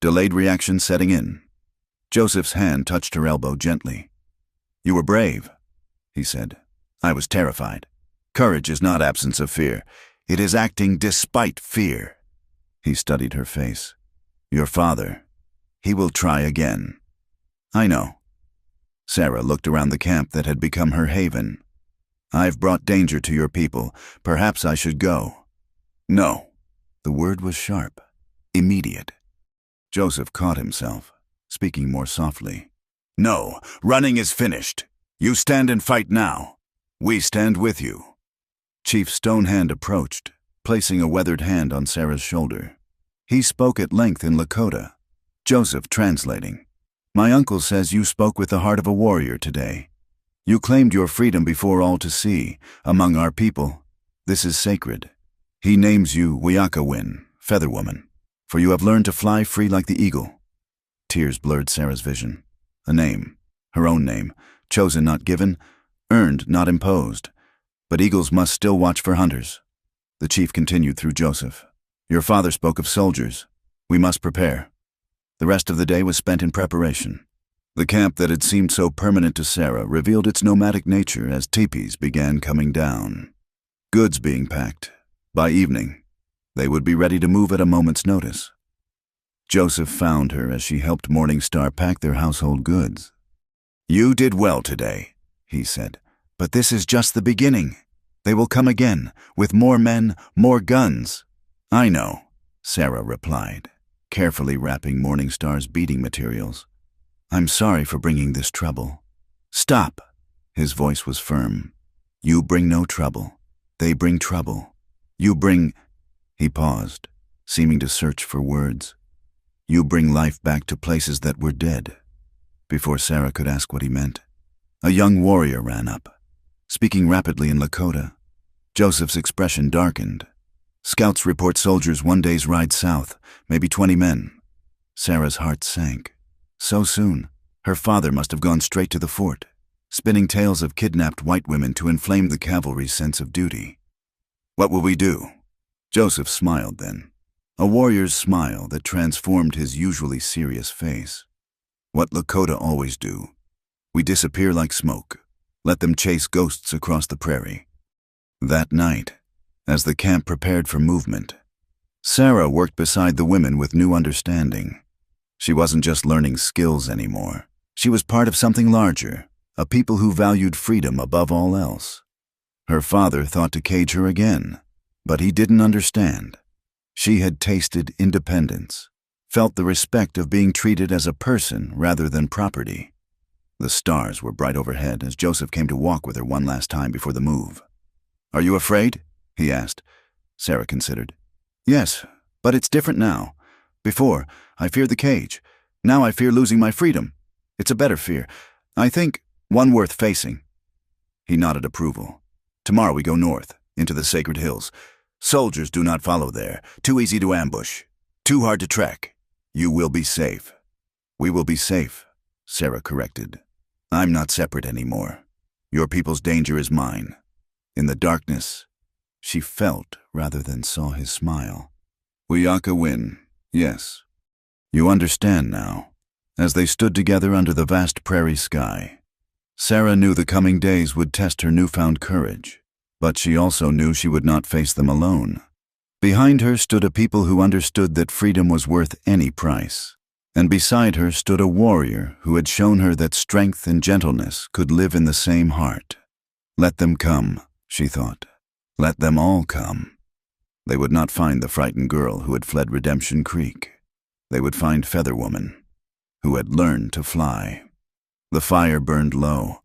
delayed reaction setting in. Joseph's hand touched her elbow gently. "You were brave," he said. "I was terrified. Courage is not absence of fear. It is acting despite fear." He studied her face. "Your father, he will try again." "I know." Sarah looked around the camp that had become her haven. "I've brought danger to your people. Perhaps I should go." "No." The word was sharp, immediate. Joseph caught himself, speaking more softly. "No, running is finished. You stand and fight now. We stand with you." Chief Stonehand approached, placing a weathered hand on Sarah's shoulder. He spoke at length in Lakota, Joseph translating. "My uncle says you spoke with the heart of a warrior today. You claimed your freedom before all to see, among our people. This is sacred. He names you Wiakawin, Feather Woman, for you have learned to fly free like the eagle." Tears blurred Sarah's vision. A name, her own name, chosen not given, earned not imposed. But eagles must still watch for hunters. The chief continued through Joseph. "Your father spoke of soldiers. We must prepare." The rest of the day was spent in preparation. The camp that had seemed so permanent to Sarah revealed its nomadic nature as teepees began coming down. Goods being packed. By evening, they would be ready to move at a moment's notice. Joseph found her as she helped Morningstar pack their household goods. "You did well today," he said, "but this is just the beginning. They will come again, with more men, more guns." "I know," Sarah replied, carefully wrapping Morningstar's beading materials. "I'm sorry for bringing this trouble." "Stop!" His voice was firm. "You bring no trouble. They bring trouble. You bring—" He paused, seeming to search for words. "You bring life back to places that were dead." Before Sarah could ask what he meant, a young warrior ran up, speaking rapidly in Lakota. Joseph's expression darkened. "Scouts report soldiers 1 day's ride south, maybe 20 men." Sarah's heart sank. So soon, her father must have gone straight to the fort, spinning tales of kidnapped white women to inflame the cavalry's sense of duty. "What will we do?" Joseph smiled then, a warrior's smile that transformed his usually serious face. "What Lakota always do. We disappear like smoke, let them chase ghosts across the prairie." That night, as the camp prepared for movement, Sarah worked beside the women with new understanding. She wasn't just learning skills anymore. She was part of something larger, a people who valued freedom above all else. Her father thought to cage her again, but he didn't understand. She had tasted independence, felt the respect of being treated as a person rather than property. The stars were bright overhead as Joseph came to walk with her one last time before the move. "Are you afraid?" he asked. Sarah considered. "Yes, but it's different now. Before, I feared the cage. Now I fear losing my freedom. It's a better fear. I think one worth facing." He nodded approval. "Tomorrow we go north, into the sacred hills. Soldiers do not follow there. Too easy to ambush. Too hard to track. You will be safe." "We will be safe," Sarah corrected. "I'm not separate anymore. Your people's danger is mine." In the darkness, she felt rather than saw his smile. "Wiakawin, yes. You understand now." As they stood together under the vast prairie sky, Sarah knew the coming days would test her newfound courage, but she also knew she would not face them alone. Behind her stood a people who understood that freedom was worth any price, and beside her stood a warrior who had shown her that strength and gentleness could live in the same heart. Let them come, she thought. Let them all come. They would not find the frightened girl who had fled Redemption Creek. They would find Feather Woman, who had learned to fly. The fire burned low,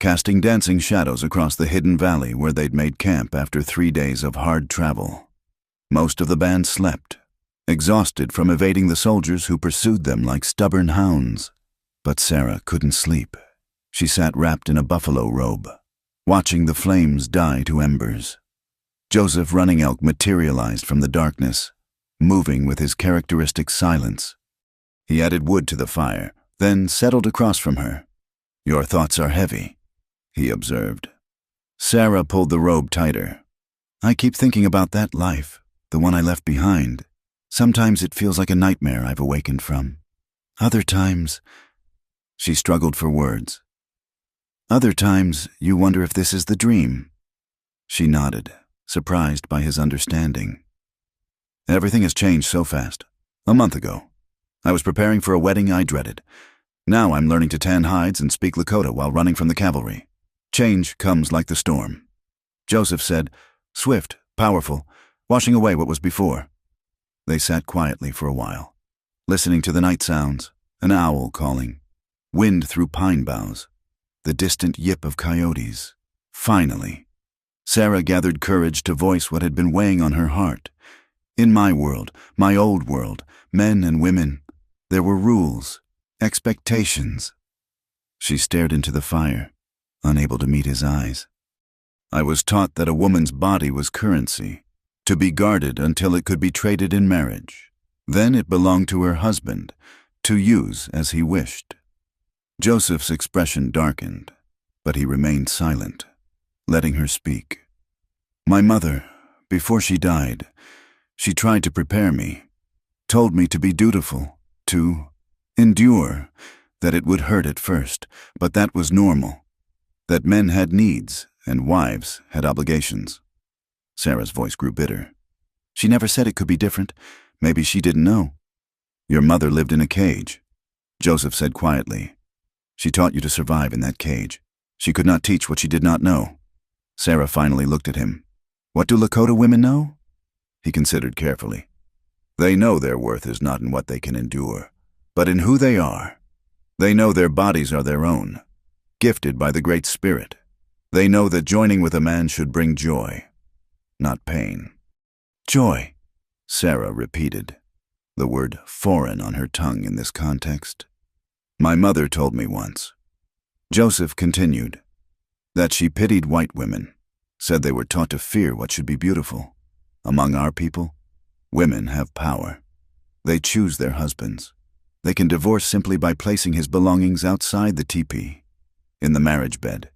casting dancing shadows across the hidden valley where they'd made camp after 3 days of hard travel. Most of the band slept, exhausted from evading the soldiers who pursued them like stubborn hounds. But Sarah couldn't sleep. She sat wrapped in a buffalo robe, watching the flames die to embers. Joseph Running Elk materialized from the darkness, moving with his characteristic silence. He added wood to the fire, then settled across from her. "Your thoughts are heavy," he observed. Sarah pulled the robe tighter. "I keep thinking about that life, the one I left behind. Sometimes it feels like a nightmare I've awakened from. Other times—" She struggled for words. "Other times, you wonder if this is the dream." She nodded, surprised by his understanding. "Everything has changed so fast. A month ago. I was preparing for a wedding I dreaded. Now I'm learning to tan hides and speak Lakota while running from the cavalry. Change comes like the storm. Joseph said, swift, powerful, washing away what was before. They sat quietly for a while, listening to the night sounds, an owl calling, wind through pine boughs, the distant yip of coyotes. Finally, Sarah gathered courage to voice what had been weighing on her heart. In my world, my old world, men and women, there were rules, expectations. She stared into the fire, unable to meet his eyes. I was taught that a woman's body was currency, to be guarded until it could be traded in marriage. Then it belonged to her husband, to use as he wished. Joseph's expression darkened, but he remained silent, letting her speak. My mother, before she died, she tried to prepare me, told me to be dutiful, to endure, that it would hurt at first, but that was normal, that men had needs and wives had obligations. Sarah's voice grew bitter. She never said it could be different. Maybe she didn't know. Your mother lived in a cage, Joseph said quietly. She taught you to survive in that cage. She could not teach what she did not know. Sarah finally looked at him. What do Lakota women know? He considered carefully. They know their worth is not in what they can endure, but in who they are. They know their bodies are their own, gifted by the Great Spirit. They know that joining with a man should bring joy, not pain. Joy, Sarah repeated, the word foreign on her tongue in this context. My mother told me once. Joseph continued, that she pitied white women, said they were taught to fear what should be beautiful. Among our people, women have power. They choose their husbands. They can divorce simply by placing his belongings outside the teepee, in the marriage bed.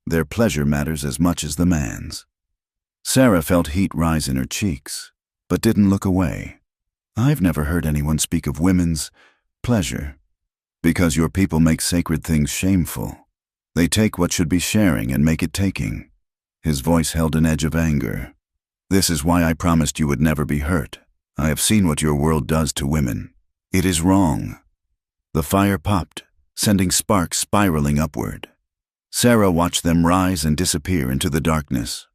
Their pleasure matters as much as the man's. Sarah felt heat rise in her cheeks, but didn't look away. I've never heard anyone speak of women's pleasure, because your people make sacred things shameful. They take what should be sharing and make it taking. His voice held an edge of anger. This is why I promised you would never be hurt. I have seen what your world does to women. It is wrong. The fire popped, sending sparks spiraling upward. Sarah watched them rise and disappear into the darkness.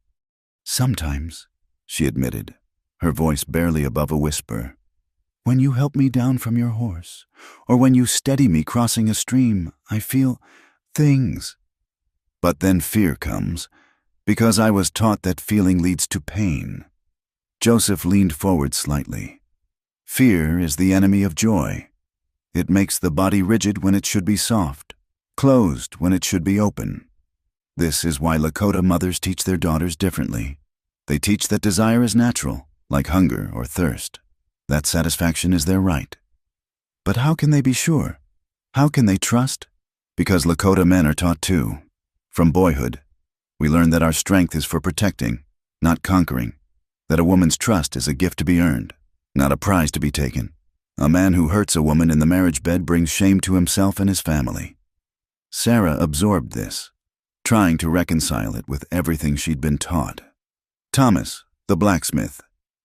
Sometimes, she admitted, her voice barely above a whisper, when you help me down from your horse, or when you steady me crossing a stream, I feel things. But then fear comes, because I was taught that feeling leads to pain. Joseph leaned forward slightly. Fear is the enemy of joy. It makes the body rigid when it should be soft, closed when it should be open. This is why Lakota mothers teach their daughters differently. They teach that desire is natural, like hunger or thirst. That satisfaction is their right. But how can they be sure? How can they trust? Because Lakota men are taught too. From boyhood, we learn that our strength is for protecting, not conquering. That a woman's trust is a gift to be earned, not a prize to be taken. A man who hurts a woman in the marriage bed brings shame to himself and his family. Sarah absorbed this, trying to reconcile it with everything she'd been taught. Thomas, the blacksmith,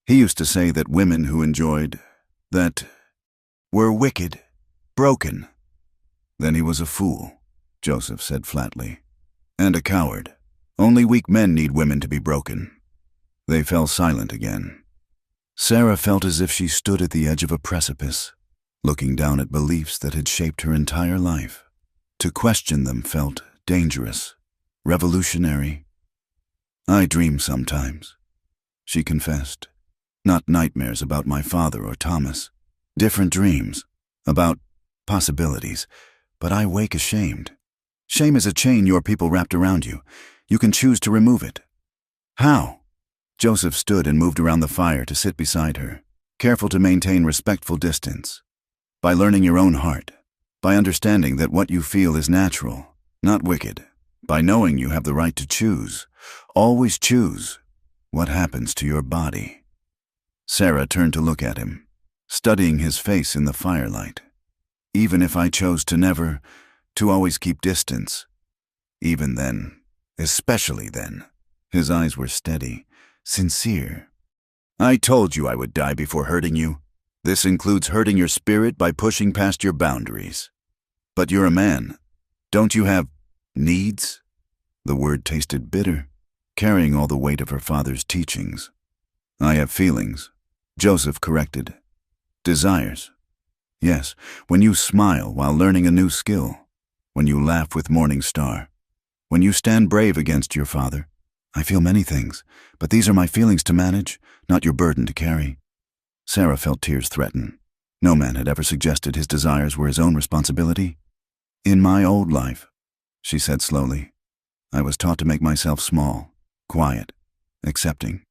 he used to say that women who enjoyed that were wicked, broken. Then he was a fool, Joseph said flatly, and a coward. Only weak men need women to be broken. They fell silent again. Sarah felt as if she stood at the edge of a precipice, looking down at beliefs that had shaped her entire life. To question them felt dangerous, revolutionary. I dream sometimes, she confessed. Not nightmares about my father or Thomas. Different dreams, about possibilities, but I wake ashamed. Shame is a chain your people wrapped around you. You can choose to remove it. How? Joseph stood and moved around the fire to sit beside her, careful to maintain respectful distance. By learning your own heart, by understanding that what you feel is natural, not wicked, by knowing you have the right to choose, always choose, what happens to your body. Sarah turned to look at him, studying his face in the firelight. Even if I chose to never, to always keep distance, even then, especially then, his eyes were steady, sincere. I told you I would die before hurting you. This includes hurting your spirit by pushing past your boundaries. But you're a man. Don't you have needs? The word tasted bitter, carrying all the weight of her father's teachings. I have feelings, Joseph corrected. Desires. Yes, when you smile while learning a new skill, when you laugh with Morning Star, when you stand brave against your father. I feel many things, but these are my feelings to manage, not your burden to carry. Sarah felt tears threaten. No man had ever suggested his desires were his own responsibility. In my old life, she said slowly, I was taught to make myself small, quiet, accepting,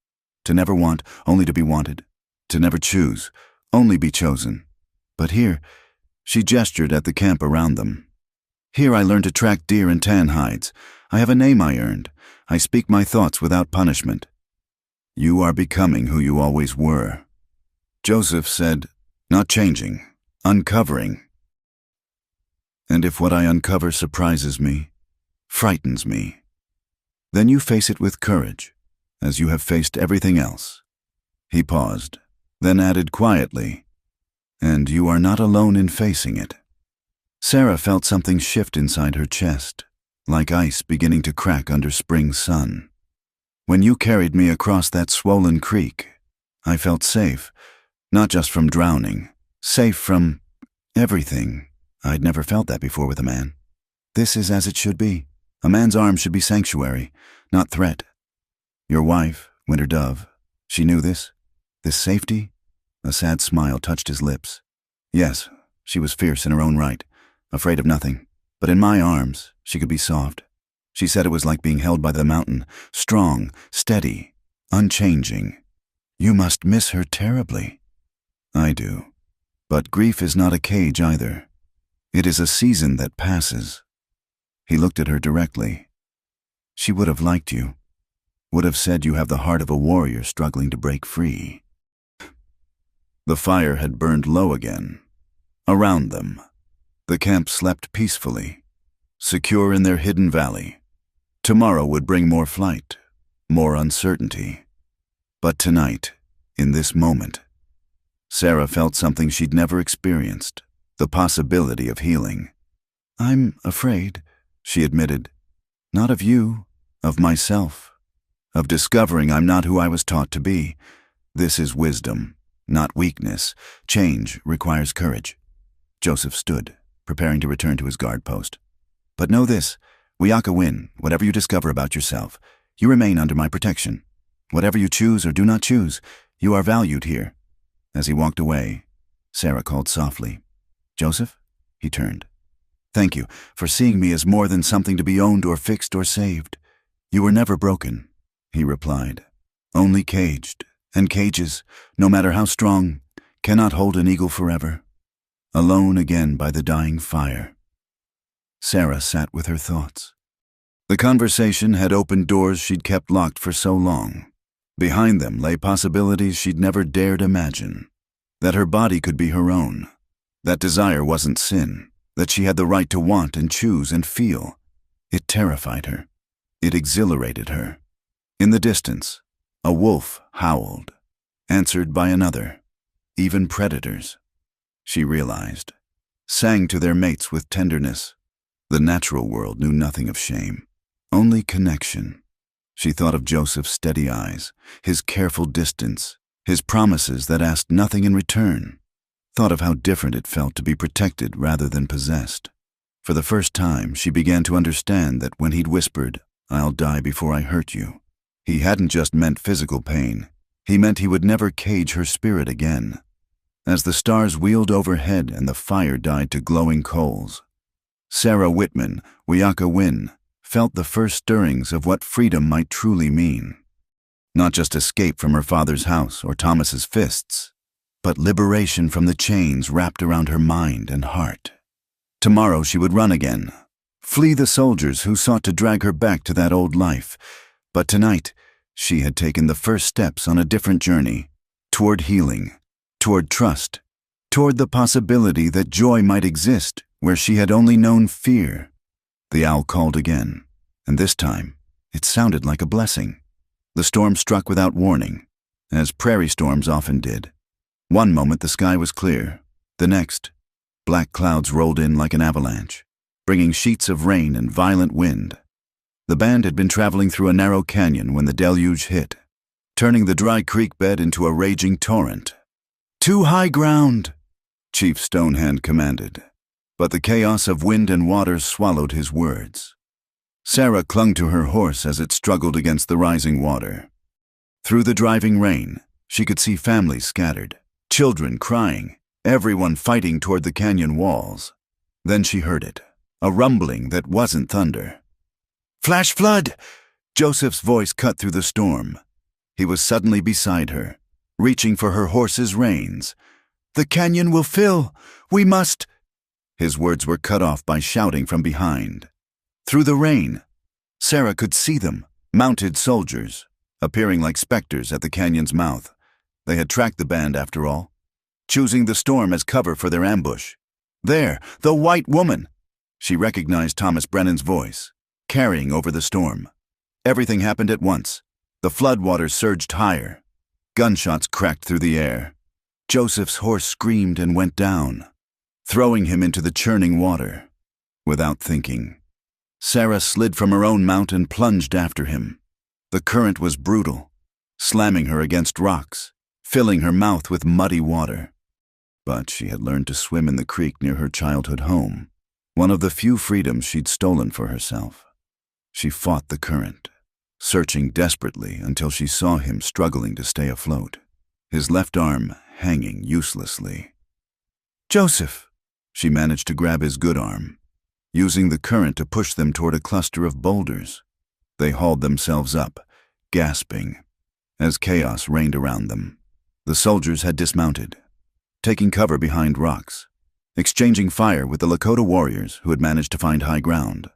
to never want, only to be wanted, to never choose, only be chosen. But here, she gestured at the camp around them. Here I learned to track deer and tan hides. I have a name I earned. I speak my thoughts without punishment. You are becoming who you always were. Joseph said, not changing, uncovering. And if what I uncover surprises me, frightens me, then you face it with courage, as you have faced everything else. He paused, then added quietly, and you are not alone in facing it. Sarah felt something shift inside her chest, like ice beginning to crack under spring sun. When you carried me across that swollen creek, I felt safe, not just from drowning, safe from everything. I'd never felt that before with a man. This is as it should be. A man's arms should be sanctuary, not threat. Your wife, Winter Dove, she knew this? This safety? A sad smile touched his lips. Yes, she was fierce in her own right, afraid of nothing. But in my arms, she could be soft. She said it was like being held by the mountain, strong, steady, unchanging. You must miss her terribly. I do. But grief is not a cage either. It is a season that passes. He looked at her directly. She would have liked you, would have said you have the heart of a warrior struggling to break free. The fire had burned low again. Around them, the camp slept peacefully, secure in their hidden valley. Tomorrow would bring more flight, more uncertainty. But tonight, in this moment, Sarah felt something she'd never experienced, the possibility of healing. I'm afraid, she admitted, not of you, of myself, of discovering I'm not who I was taught to be. This is wisdom, not weakness. Change requires courage. Joseph stood, preparing to return to his guard post. But know this, Wiaka win, whatever you discover about yourself, you remain under my protection. Whatever you choose or do not choose, you are valued here. As he walked away, Sarah called softly, Joseph? He turned. Thank you for seeing me as more than something to be owned or fixed or saved. You were never broken, he replied. Only caged, and cages, no matter how strong, cannot hold an eagle forever. Alone again by the dying fire. Sarah sat with her thoughts. The conversation had opened doors she'd kept locked for so long. Behind them lay possibilities she'd never dared imagine. That her body could be her own. That desire wasn't sin. That she had the right to want and choose and feel. It terrified her. It exhilarated her. In the distance, a wolf howled, answered by another. Even predators, she realized, sang to their mates with tenderness. The natural world knew nothing of shame, only connection. She thought of Joseph's steady eyes, his careful distance, his promises that asked nothing in return. Thought of how different it felt to be protected rather than possessed. For the first time, she began to understand that when he'd whispered, I'll die before I hurt you, he hadn't just meant physical pain. He meant he would never cage her spirit again. As the stars wheeled overhead and the fire died to glowing coals, Sarah Whitman, Wiaka Win, felt the first stirrings of what freedom might truly mean. Not just escape from her father's house or Thomas's fists, but liberation from the chains wrapped around her mind and heart. Tomorrow she would run again, flee the soldiers who sought to drag her back to that old life. But tonight, she had taken the first steps on a different journey, toward healing, toward trust, toward the possibility that joy might exist where she had only known fear. The owl called again, and this time, it sounded like a blessing. The storm struck without warning, as prairie storms often did. One moment the sky was clear, the next, Black clouds rolled in like an avalanche, bringing sheets of rain and violent wind. The band had been traveling through a narrow canyon when the deluge hit, turning the dry creek bed into a raging torrent. "To high ground," Chief Stonehand commanded, but the chaos of wind and water swallowed his words. Sarah clung to her horse as it struggled against the rising water. Through the driving rain, she could see families scattered, children crying, everyone fighting toward the canyon walls. Then she heard it, a rumbling that wasn't thunder. "Flash flood!" Joseph's voice cut through the storm. He was suddenly beside her, reaching for her horse's reins. "The canyon will fill! We must—" His words were cut off by shouting from behind. Through the rain, Sarah could see them, mounted soldiers, appearing like specters at the canyon's mouth. They had tracked the band after all, choosing the storm as cover for their ambush. There, the white woman! She recognized Thomas Brennan's voice, carrying over the storm. Everything happened at once. The floodwaters surged higher. Gunshots cracked through the air. Joseph's horse screamed and went down, throwing him into the churning water. Without thinking, Sarah slid from her own mount and plunged after him. The current was brutal, slamming her against rocks, filling her mouth with muddy water. But she had learned to swim in the creek near her childhood home, one of the few freedoms she'd stolen for herself. She fought the current, searching desperately until she saw him struggling to stay afloat, his left arm hanging uselessly. "Joseph!" She managed to grab his good arm, using the current to push them toward a cluster of boulders. They hauled themselves up, gasping, as chaos reigned around them. The soldiers had dismounted, taking cover behind rocks, exchanging fire with the Lakota warriors who had managed to find high ground.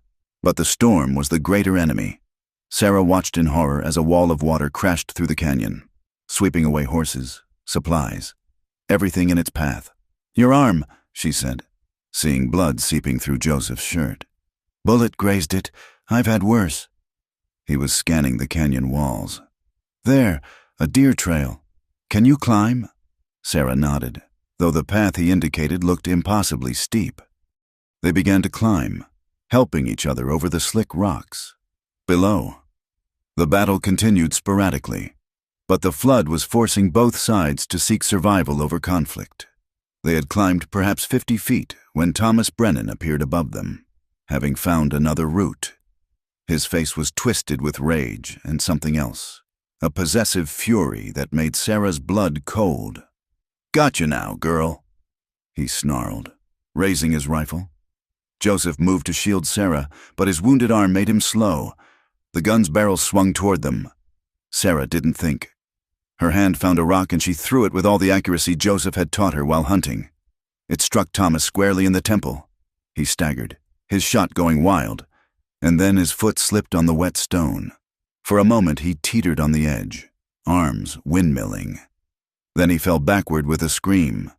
But the storm was the greater enemy. Sarah watched in horror as a wall of water crashed through the canyon, sweeping away horses, supplies, everything in its path. "Your arm," she said, seeing blood seeping through Joseph's shirt. "Bullet grazed it. I've had worse." He was scanning the canyon walls. "There, a deer trail. Can you climb?" Sarah nodded, though the path he indicated looked impossibly steep. They began to climb, helping each other over the slick rocks. Below, the battle continued sporadically, but the flood was forcing both sides to seek survival over conflict. They had climbed perhaps 50 feet when Thomas Brennan appeared above them, having found another route. His face was twisted with rage and something else, a possessive fury that made Sarah's blood cold. "Gotcha now, girl," he snarled, raising his rifle. Joseph moved to shield Sarah, but his wounded arm made him slow. The gun's barrel swung toward them. Sarah didn't think. Her hand found a rock and she threw it with all the accuracy Joseph had taught her while hunting. It struck Thomas squarely in the temple. He staggered, his shot going wild, and then his foot slipped on the wet stone. For a moment he teetered on the edge, arms windmilling. Then he fell backward with a scream,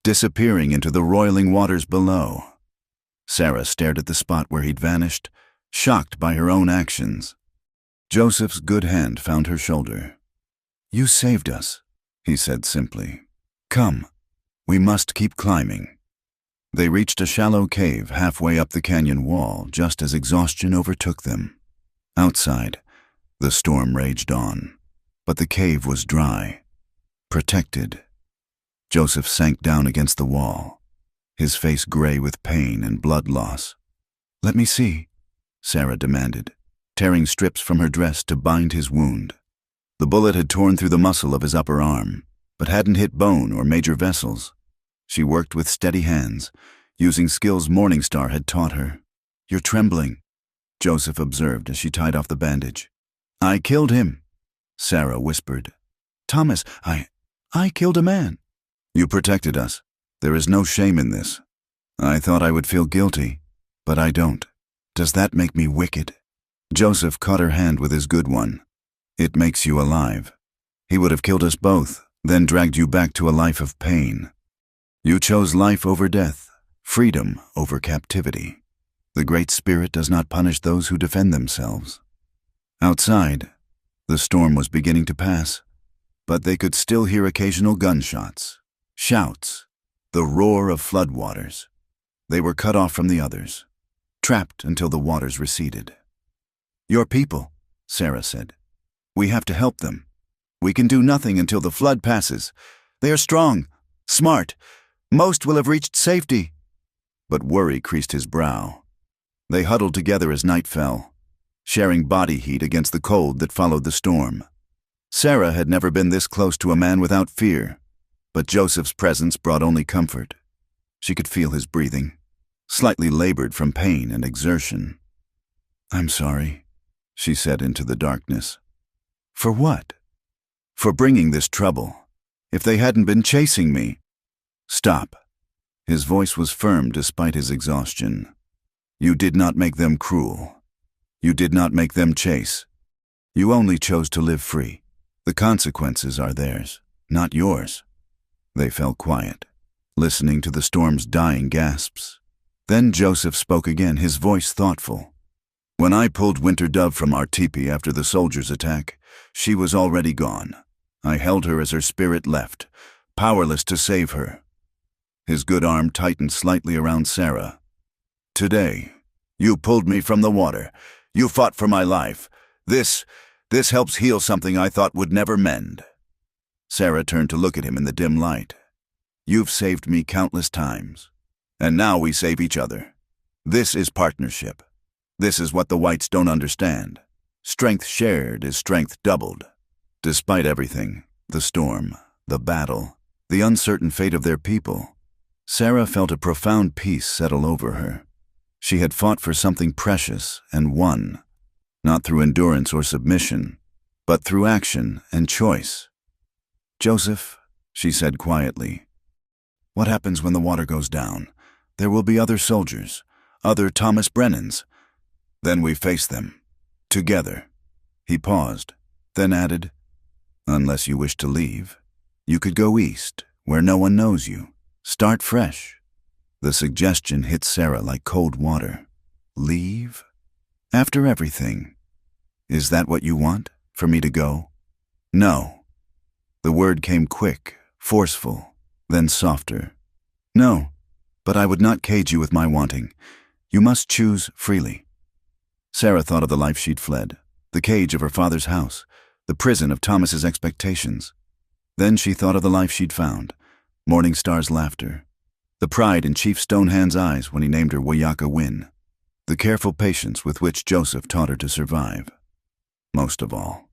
disappearing into the roiling waters below. Sarah stared at the spot where he'd vanished, shocked by her own actions. Joseph's good hand found her shoulder. "You saved us," he said simply. "Come, we must keep climbing." They reached a shallow cave halfway up the canyon wall just as exhaustion overtook them. Outside, the storm raged on, but the cave was dry, protected. Joseph sank down against the wall, his face gray with pain and blood loss. "Let me see," Sarah demanded, tearing strips from her dress to bind his wound. The bullet had torn through the muscle of his upper arm, but hadn't hit bone or major vessels. She worked with steady hands, using skills Morningstar had taught her. "You're trembling," Joseph observed as she tied off the bandage. "I killed him," Sarah whispered. "Thomas, I killed a man." "You protected us. There is no shame in this. I thought I would feel guilty, but I don't. Does that make me wicked?" Joseph caught her hand with his good one. "It makes you alive. He would have killed us both, then dragged you back to a life of pain. You chose life over death, freedom over captivity. The Great Spirit does not punish those who defend themselves." Outside, the storm was beginning to pass, but they could still hear occasional gunshots, shouts, the roar of floodwaters. They were cut off from the others, trapped until the waters receded. "Your people," Sarah said. "We have to help them. We can do nothing until the flood passes. They are strong, smart. Most will have reached safety." But worry creased his brow. They huddled together as night fell, sharing body heat against the cold that followed the storm. Sarah had never been this close to a man without fear, but Joseph's presence brought only comfort. She could feel his breathing, slightly labored from pain and exertion. "I'm sorry," she said into the darkness. "For what?" "For bringing this trouble. If they hadn't been chasing me—" "Stop." His voice was firm despite his exhaustion. "You did not make them cruel. You did not make them chase. You only chose to live free. The consequences are theirs, not yours." They fell quiet, listening to the storm's dying gasps. Then Joseph spoke again, his voice thoughtful. "When I pulled Winter Dove from our teepee after the soldiers' attack, she was already gone. I held her as her spirit left, powerless to save her." His good arm tightened slightly around Sarah. "Today, you pulled me from the water. You fought for my life. This helps heal something I thought would never mend." Sarah turned to look at him in the dim light. "You've saved me countless times, and now we save each other. This is partnership. This is what the whites don't understand. Strength shared is strength doubled." Despite everything, the storm, the battle, the uncertain fate of their people, Sarah felt a profound peace settle over her. She had fought for something precious and won, not through endurance or submission, but through action and choice. "Joseph," she said quietly, "what happens when the water goes down? There will be other soldiers, other Thomas Brennans. Then we face them, together." He paused, then added, "Unless you wish to leave, you could go east, where no one knows you. Start fresh." The suggestion hit Sarah like cold water. "Leave? After everything? Is that what you want, for me to go?" "No." The word came quick, forceful, then softer. "No, but I would not cage you with my wanting. You must choose freely." Sarah thought of the life she'd fled, the cage of her father's house, the prison of Thomas's expectations. Then she thought of the life she'd found, Morningstar's laughter, the pride in Chief Stonehand's eyes when he named her Wayaka Win, the careful patience with which Joseph taught her to survive. Most of all,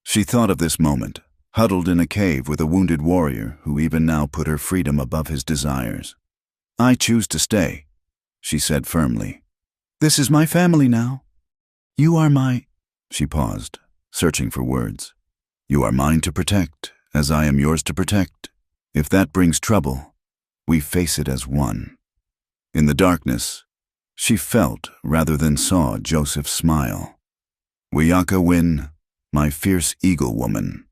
she thought of this moment, huddled in a cave with a wounded warrior who even now put her freedom above his desires. "I choose to stay," she said firmly. "This is my family now. You are my—" She paused, searching for words. "You are mine to protect, as I am yours to protect. If that brings trouble, we face it as one." In the darkness, she felt rather than saw Joseph smile. "Wayaka Win, my fierce eagle woman."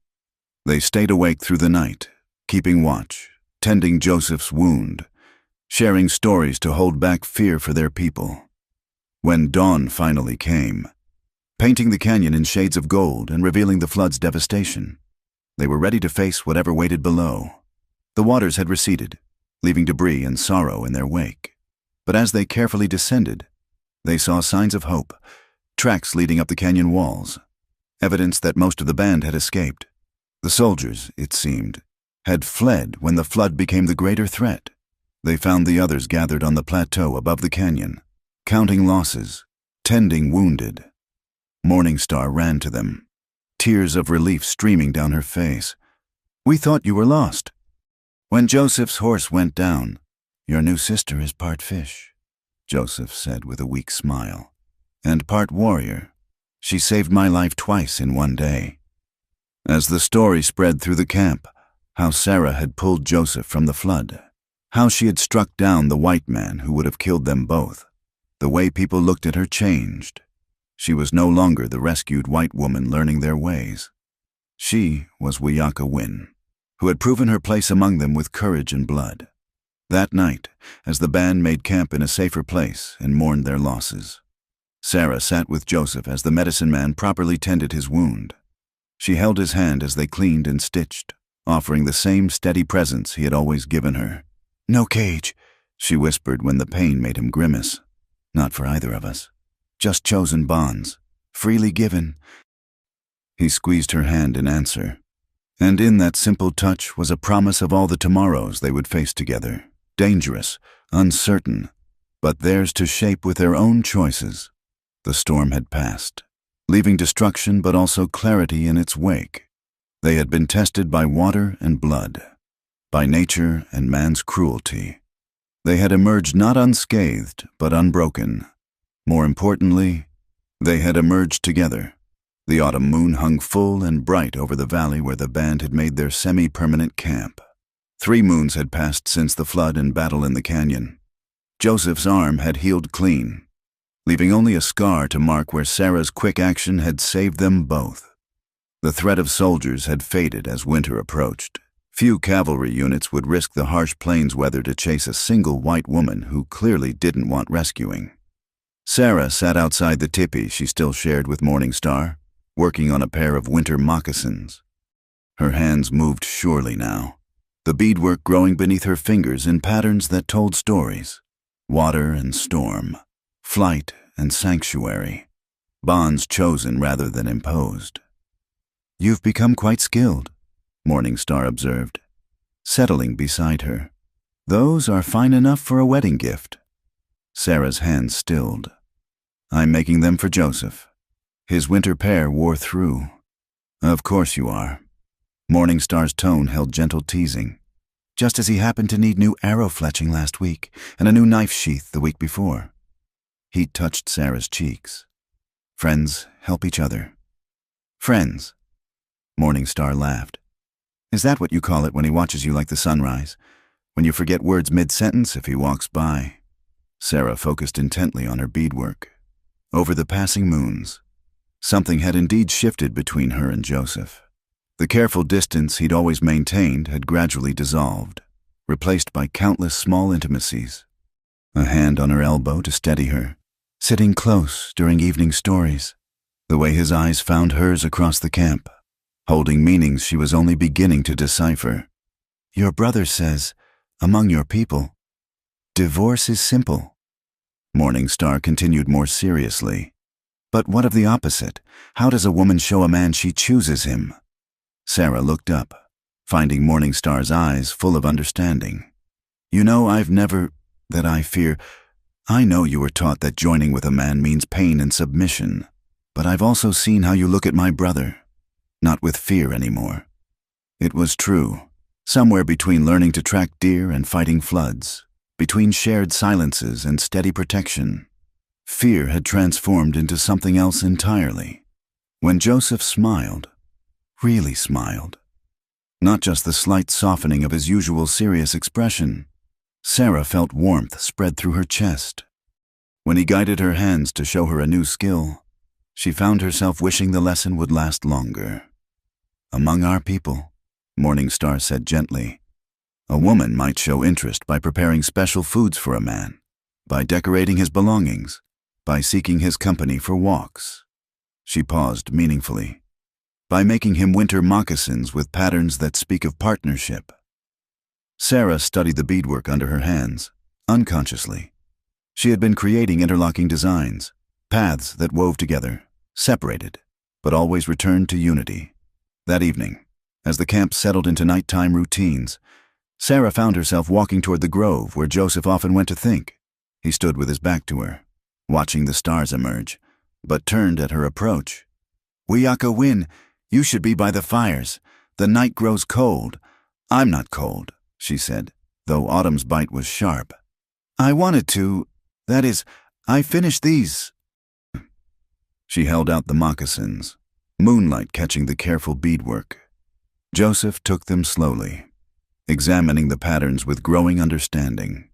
They stayed awake through the night, keeping watch, tending Joseph's wound, sharing stories to hold back fear for their people. When dawn finally came, painting the canyon in shades of gold and revealing the flood's devastation, they were ready to face whatever waited below. The waters had receded, leaving debris and sorrow in their wake. But as they carefully descended, they saw signs of hope, tracks leading up the canyon walls, evidence that most of the band had escaped. The soldiers, it seemed, had fled when the flood became the greater threat. They found the others gathered on the plateau above the canyon, counting losses, tending wounded. Morningstar ran to them, tears of relief streaming down her face. "We thought you were lost." When Joseph's horse went down, "Your new sister is part fish," Joseph said with a weak smile, "and part warrior. She saved my life twice in one day." As the story spread through the camp, how Sarah had pulled Joseph from the flood, how she had struck down the white man who would have killed them both, the way people looked at her changed. She was no longer the rescued white woman learning their ways. She was Wayaka Win, who had proven her place among them with courage and blood. That night, as the band made camp in a safer place and mourned their losses, Sarah sat with Joseph as the medicine man properly tended his wound. She held his hand as they cleaned and stitched, offering the same steady presence he had always given her. No cage, she whispered when the pain made him grimace. Not for either of us. Just chosen bonds, freely given. He squeezed her hand in answer. And in that simple touch was a promise of all the tomorrows they would face together. Dangerous, uncertain, but theirs to shape with their own choices. The storm had passed, leaving destruction but also clarity in its wake. They had been tested by water and blood, by nature and man's cruelty. They had emerged not unscathed, but unbroken. More importantly, they had emerged together. The autumn moon hung full and bright over the valley where the band had made their semi-permanent camp. 3 moons had passed since the flood and battle in the canyon. Joseph's arm had healed clean, leaving only a scar to mark where Sarah's quick action had saved them both. The threat of soldiers had faded as winter approached. Few cavalry units would risk the harsh plains weather to chase a single white woman who clearly didn't want rescuing. Sarah sat outside the tipi she still shared with Morningstar, working on a pair of winter moccasins. Her hands moved surely now, the beadwork growing beneath her fingers in patterns that told stories. Water and storm, flight and sanctuary, bonds chosen rather than imposed. You've become quite skilled, Morningstar observed, settling beside her. Those are fine enough for a wedding gift. Sarah's hands stilled. I'm making them for Joseph. His winter pair wore through. Of course you are. Morningstar's tone held gentle teasing. Just as he happened to need new arrow fletching last week and a new knife sheath the week before. Heat touched Sarah's cheeks. Friends help each other. Friends. Morningstar laughed. Is that what you call it when he watches you like the sunrise? When you forget words mid-sentence if he walks by? Sarah focused intently on her beadwork. Over the passing moons, something had indeed shifted between her and Joseph. The careful distance he'd always maintained had gradually dissolved, replaced by countless small intimacies. A hand on her elbow to steady her, sitting close during evening stories, the way his eyes found hers across the camp, holding meanings she was only beginning to decipher. Your brother says, among your people, divorce is simple. Morningstar continued more seriously. But what of the opposite? How does a woman show a man she chooses him? Sarah looked up, finding Morningstar's eyes full of understanding. You know, I know you were taught that joining with a man means pain and submission, but I've also seen how you look at my brother, not with fear anymore. It was true, somewhere between learning to track deer and fighting floods, between shared silences and steady protection, fear had transformed into something else entirely. When Joseph smiled, really smiled, not just the slight softening of his usual serious expression, Sarah felt warmth spread through her chest. When he guided her hands to show her a new skill, she found herself wishing the lesson would last longer. Among our people, Morningstar said gently, a woman might show interest by preparing special foods for a man, by decorating his belongings, by seeking his company for walks. She paused meaningfully. By making him winter moccasins with patterns that speak of partnership. Sarah studied the beadwork under her hands, unconsciously. She had been creating interlocking designs, paths that wove together, separated, but always returned to unity. That evening, as the camp settled into nighttime routines, Sarah found herself walking toward the grove where Joseph often went to think. He stood with his back to her, watching the stars emerge, but turned at her approach. Wiyaka win. You should be by the fires. The night grows cold. I'm not cold, she said, though autumn's bite was sharp. I wanted to. That is, I finished these. She held out the moccasins, moonlight catching the careful beadwork. Joseph took them slowly, examining the patterns with growing understanding.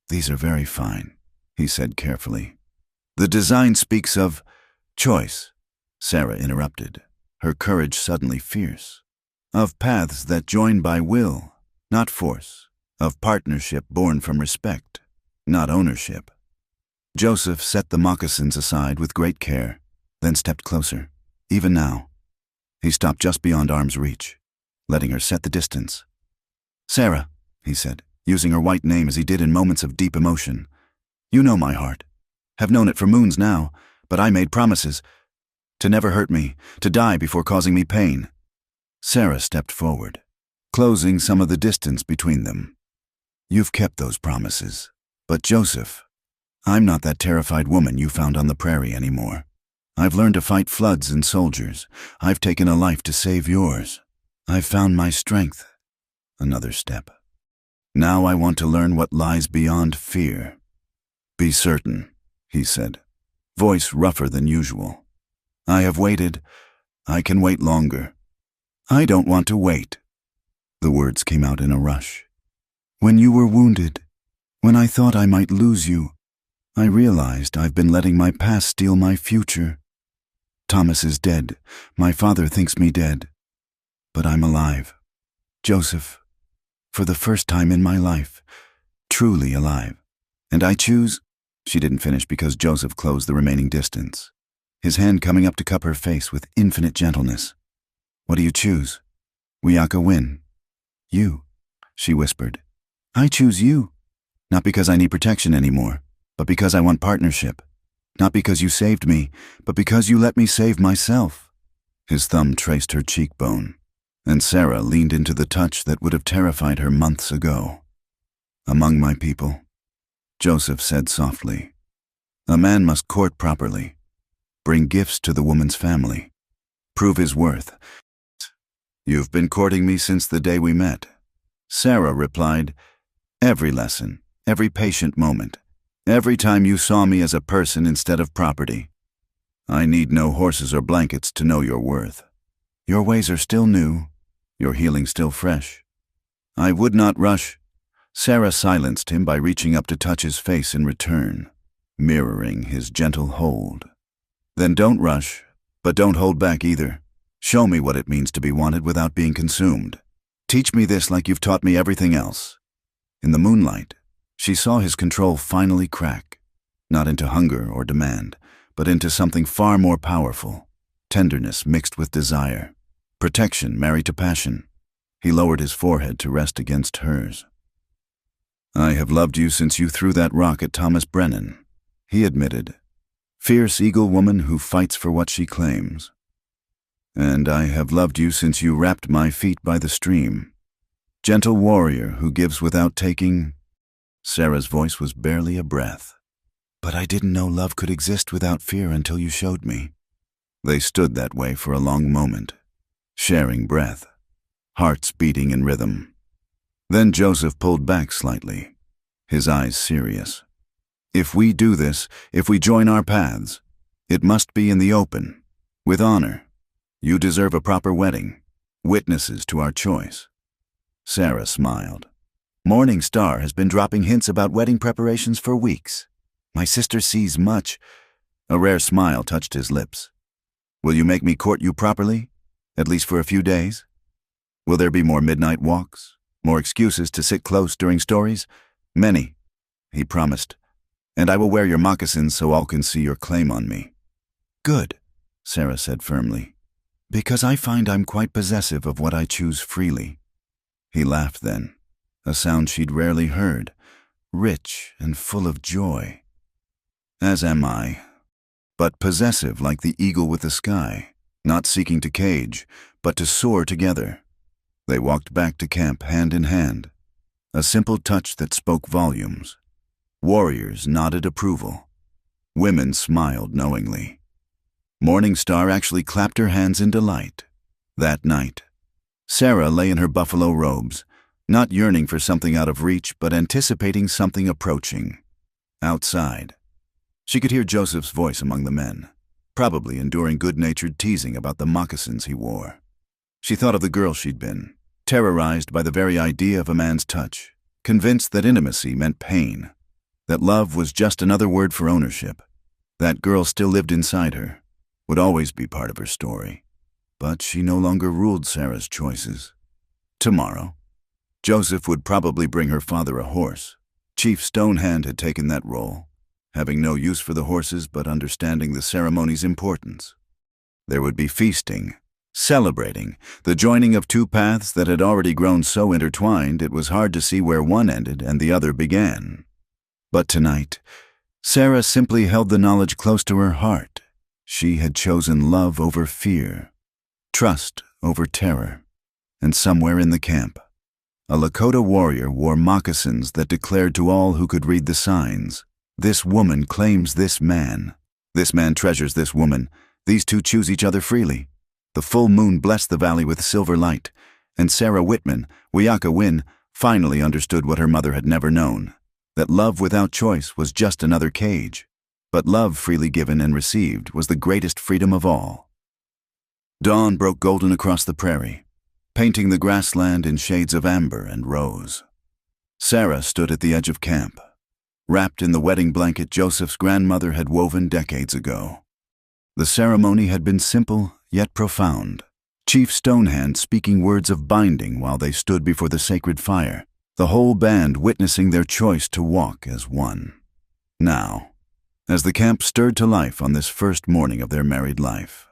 These are very fine, he said carefully. The design speaks of choice, Sarah interrupted, her courage suddenly fierce. Of paths that join by will, not force. Of partnership born from respect, not ownership. Joseph set the moccasins aside with great care, then stepped closer. Even now, he stopped just beyond arm's reach, letting her set the distance. Sarah, he said, using her white name as he did in moments of deep emotion. You know my heart. Have known it for moons now, but I made promises. To never hurt me, to die before causing me pain. Sarah stepped forward, closing some of the distance between them. You've kept those promises. But Joseph, I'm not that terrified woman you found on the prairie anymore. I've learned to fight floods and soldiers. I've taken a life to save yours. I've found my strength. Another step. Now I want to learn what lies beyond fear. Be certain, he said, voice rougher than usual. I have waited. I can wait longer. I don't want to wait. The words came out in a rush. When you were wounded, when I thought I might lose you, I realized I've been letting my past steal my future. Thomas is dead. My father thinks me dead. But I'm alive. Joseph, for the first time in my life, truly alive. And I choose— She didn't finish because Joseph closed the remaining distance, his hand coming up to cup her face with infinite gentleness. What do you choose? Wiaka win. You, she whispered. I choose you. Not because I need protection anymore, but because I want partnership. Not because you saved me, but because you let me save myself. His thumb traced her cheekbone, and Sarah leaned into the touch that would have terrified her months ago. Among my people, Joseph said softly, a man must court properly, bring gifts to the woman's family, prove his worth. You've been courting me since the day we met. Sarah replied, every lesson, every patient moment, every time you saw me as a person instead of property. I need no horses or blankets to know your worth. Your ways are still new, your healing still fresh. I would not rush. Sarah silenced him by reaching up to touch his face in return, mirroring his gentle hold. Then don't rush, but don't hold back either. Show me what it means to be wanted without being consumed. Teach me this like you've taught me everything else. In the moonlight, she saw his control finally crack, not into hunger or demand, but into something far more powerful, tenderness mixed with desire, protection married to passion. He lowered his forehead to rest against hers. I have loved you since you threw that rock at Thomas Brennan, he admitted, fierce eagle woman who fights for what she claims. And I have loved you since you wrapped my feet by the stream, gentle warrior who gives without taking. Sarah's voice was barely a breath. But I didn't know love could exist without fear until you showed me. They stood that way for a long moment, sharing breath, hearts beating in rhythm. Then Joseph pulled back slightly, his eyes serious. If we do this, if we join our paths, it must be in the open, with honor. You deserve a proper wedding, witnesses to our choice. Sarah smiled. Morning Star has been dropping hints about wedding preparations for weeks. My sister sees much. A rare smile touched his lips. Will you make me court you properly, at least for a few days? Will there be more midnight walks, more excuses to sit close during stories? Many, he promised. And I will wear your moccasins so all can see your claim on me. Good, Sarah said firmly, because I find I'm quite possessive of what I choose freely. He laughed then, a sound she'd rarely heard, rich and full of joy. As am I, but possessive like the eagle with the sky, not seeking to cage, but to soar together. They walked back to camp hand in hand, a simple touch that spoke volumes. Warriors nodded approval. Women smiled knowingly. Morning Star actually clapped her hands in delight. That night, Sarah lay in her buffalo robes, not yearning for something out of reach, but anticipating something approaching. Outside, she could hear Joseph's voice among the men, probably enduring good-natured teasing about the moccasins he wore. She thought of the girl she'd been, terrorized by the very idea of a man's touch, convinced that intimacy meant pain, that love was just another word for ownership. That girl still lived inside her, would always be part of her story. But she no longer ruled Sarah's choices. Tomorrow, Joseph would probably bring her father a horse. Chief Stonehand had taken that role, having no use for the horses but understanding the ceremony's importance. There would be feasting, Celebrating, the joining of two paths that had already grown so intertwined it was hard to see where one ended and the other began. But tonight, Sarah simply held the knowledge close to her heart. She had chosen love over fear, trust over terror, and somewhere in the camp, a Lakota warrior wore moccasins that declared to all who could read the signs, "This woman claims this man. This man treasures this woman. These two choose each other freely." The full moon blessed the valley with silver light, and Sarah Whitman, Wiaka Win, finally understood what her mother had never known, that love without choice was just another cage, but love freely given and received was the greatest freedom of all. Dawn broke golden across the prairie, painting the grassland in shades of amber and rose. Sarah stood at the edge of camp, wrapped in the wedding blanket Joseph's grandmother had woven decades ago. The ceremony had been simple yet profound, Chief Stonehand speaking words of binding while they stood before the sacred fire, the whole band witnessing their choice to walk as one. Now, as the camp stirred to life on this first morning of their married life,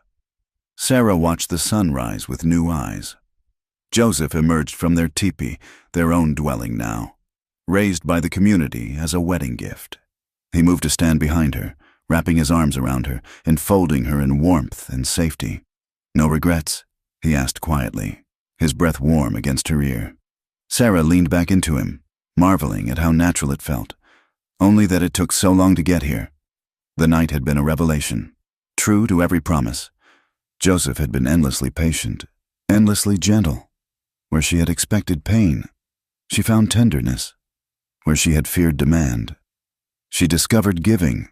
Sarah watched the sun rise with new eyes. Joseph emerged from their teepee, their own dwelling now, raised by the community as a wedding gift. He moved to stand behind her, wrapping his arms around her, enfolding her in warmth and safety. "No regrets?" he asked quietly, his breath warm against her ear. Sarah leaned back into him, marveling at how natural it felt, only that it took so long to get here. The night had been a revelation, true to every promise. Joseph had been endlessly patient, endlessly gentle. Where she had expected pain, she found tenderness. Where she had feared demand, she discovered giving.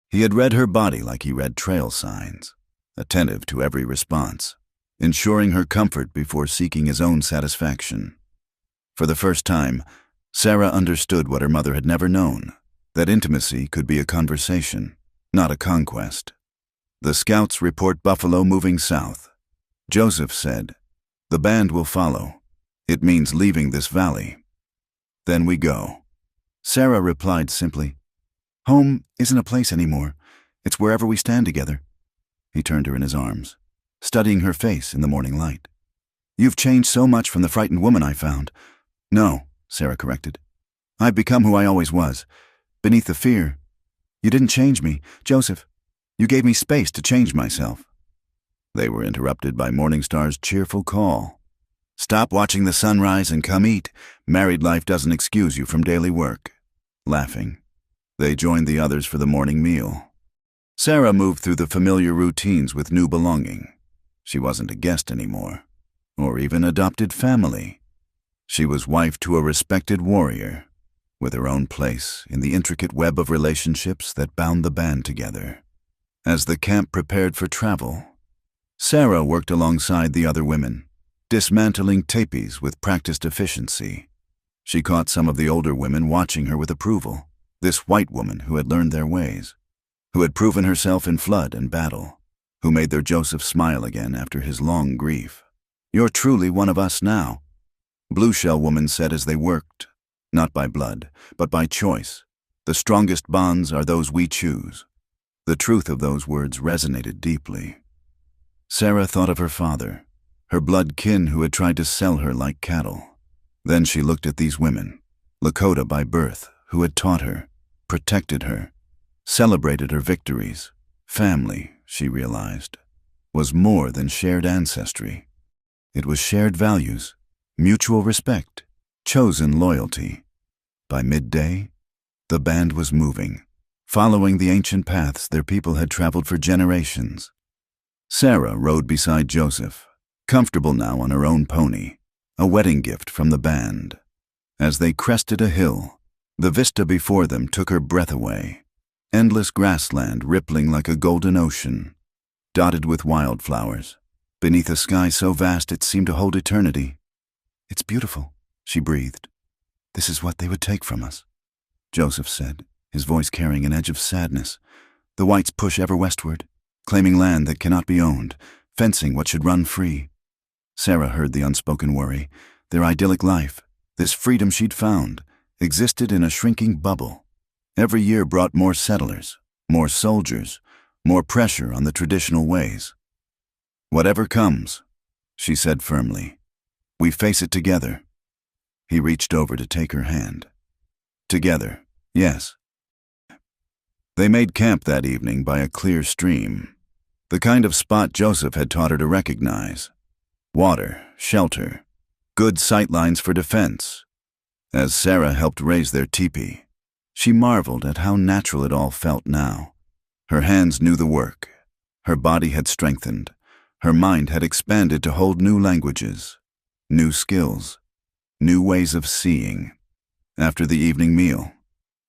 He had read her body like he read trail signs, attentive to every response, ensuring her comfort before seeking his own satisfaction. For the first time, Sarah understood what her mother had never known, that intimacy could be a conversation, not a conquest. The scouts report buffalo moving south. Joseph said, "The band will follow. It means leaving this valley. Then we go." Sarah replied simply, "Home isn't a place anymore. It's wherever we stand together." He turned her in his arms, studying her face in the morning light. "You've changed so much from the frightened woman I found." "No," Sarah corrected. "I've become who I always was, beneath the fear. You didn't change me, Joseph. You gave me space to change myself." They were interrupted by Morningstar's cheerful call. "Stop watching the sunrise and come eat. Married life doesn't excuse you from daily work." Laughing, they joined the others for the morning meal. Sarah moved through the familiar routines with new belonging. She wasn't a guest anymore, or even adopted family. She was wife to a respected warrior, with her own place in the intricate web of relationships that bound the band together. As the camp prepared for travel, Sarah worked alongside the other women, dismantling teepees with practiced efficiency. She caught some of the older women watching her with approval, this white woman who had learned their ways, who had proven herself in flood and battle, who made their Joseph smile again after his long grief. "You're truly one of us now," Blue Shell woman said as they worked, not by blood, but by choice. "The strongest bonds are those we choose." The truth of those words resonated deeply. Sarah thought of her father, her blood kin who had tried to sell her like cattle. Then she looked at these women, Lakota by birth, who had taught her, protected her, celebrated her victories. Family, she realized, was more than shared ancestry. It was shared values, mutual respect, chosen loyalty. By midday, the band was moving, following the ancient paths their people had traveled for generations. Sarah rode beside Joseph, comfortable now on her own pony, a wedding gift from the band. As they crested a hill, the vista before them took her breath away. Endless grassland rippling like a golden ocean, dotted with wildflowers, beneath a sky so vast it seemed to hold eternity. "It's beautiful," she breathed. "This is what they would take from us," Joseph said, his voice carrying an edge of sadness. "The whites push ever westward, claiming land that cannot be owned, fencing what should run free." Sarah heard the unspoken worry. Their idyllic life, this freedom she'd found, existed in a shrinking bubble. Every year brought more settlers, more soldiers, more pressure on the traditional ways. "Whatever comes," she said firmly. "We face it together." He reached over to take her hand. Together, yes. They made camp that evening by a clear stream, the kind of spot Joseph had taught her to recognize. Water, shelter, good sightlines for defense. As Sarah helped raise their teepee, she marveled at how natural it all felt now. Her hands knew the work. Her body had strengthened. Her mind had expanded to hold new languages, new skills, new ways of seeing. After the evening meal,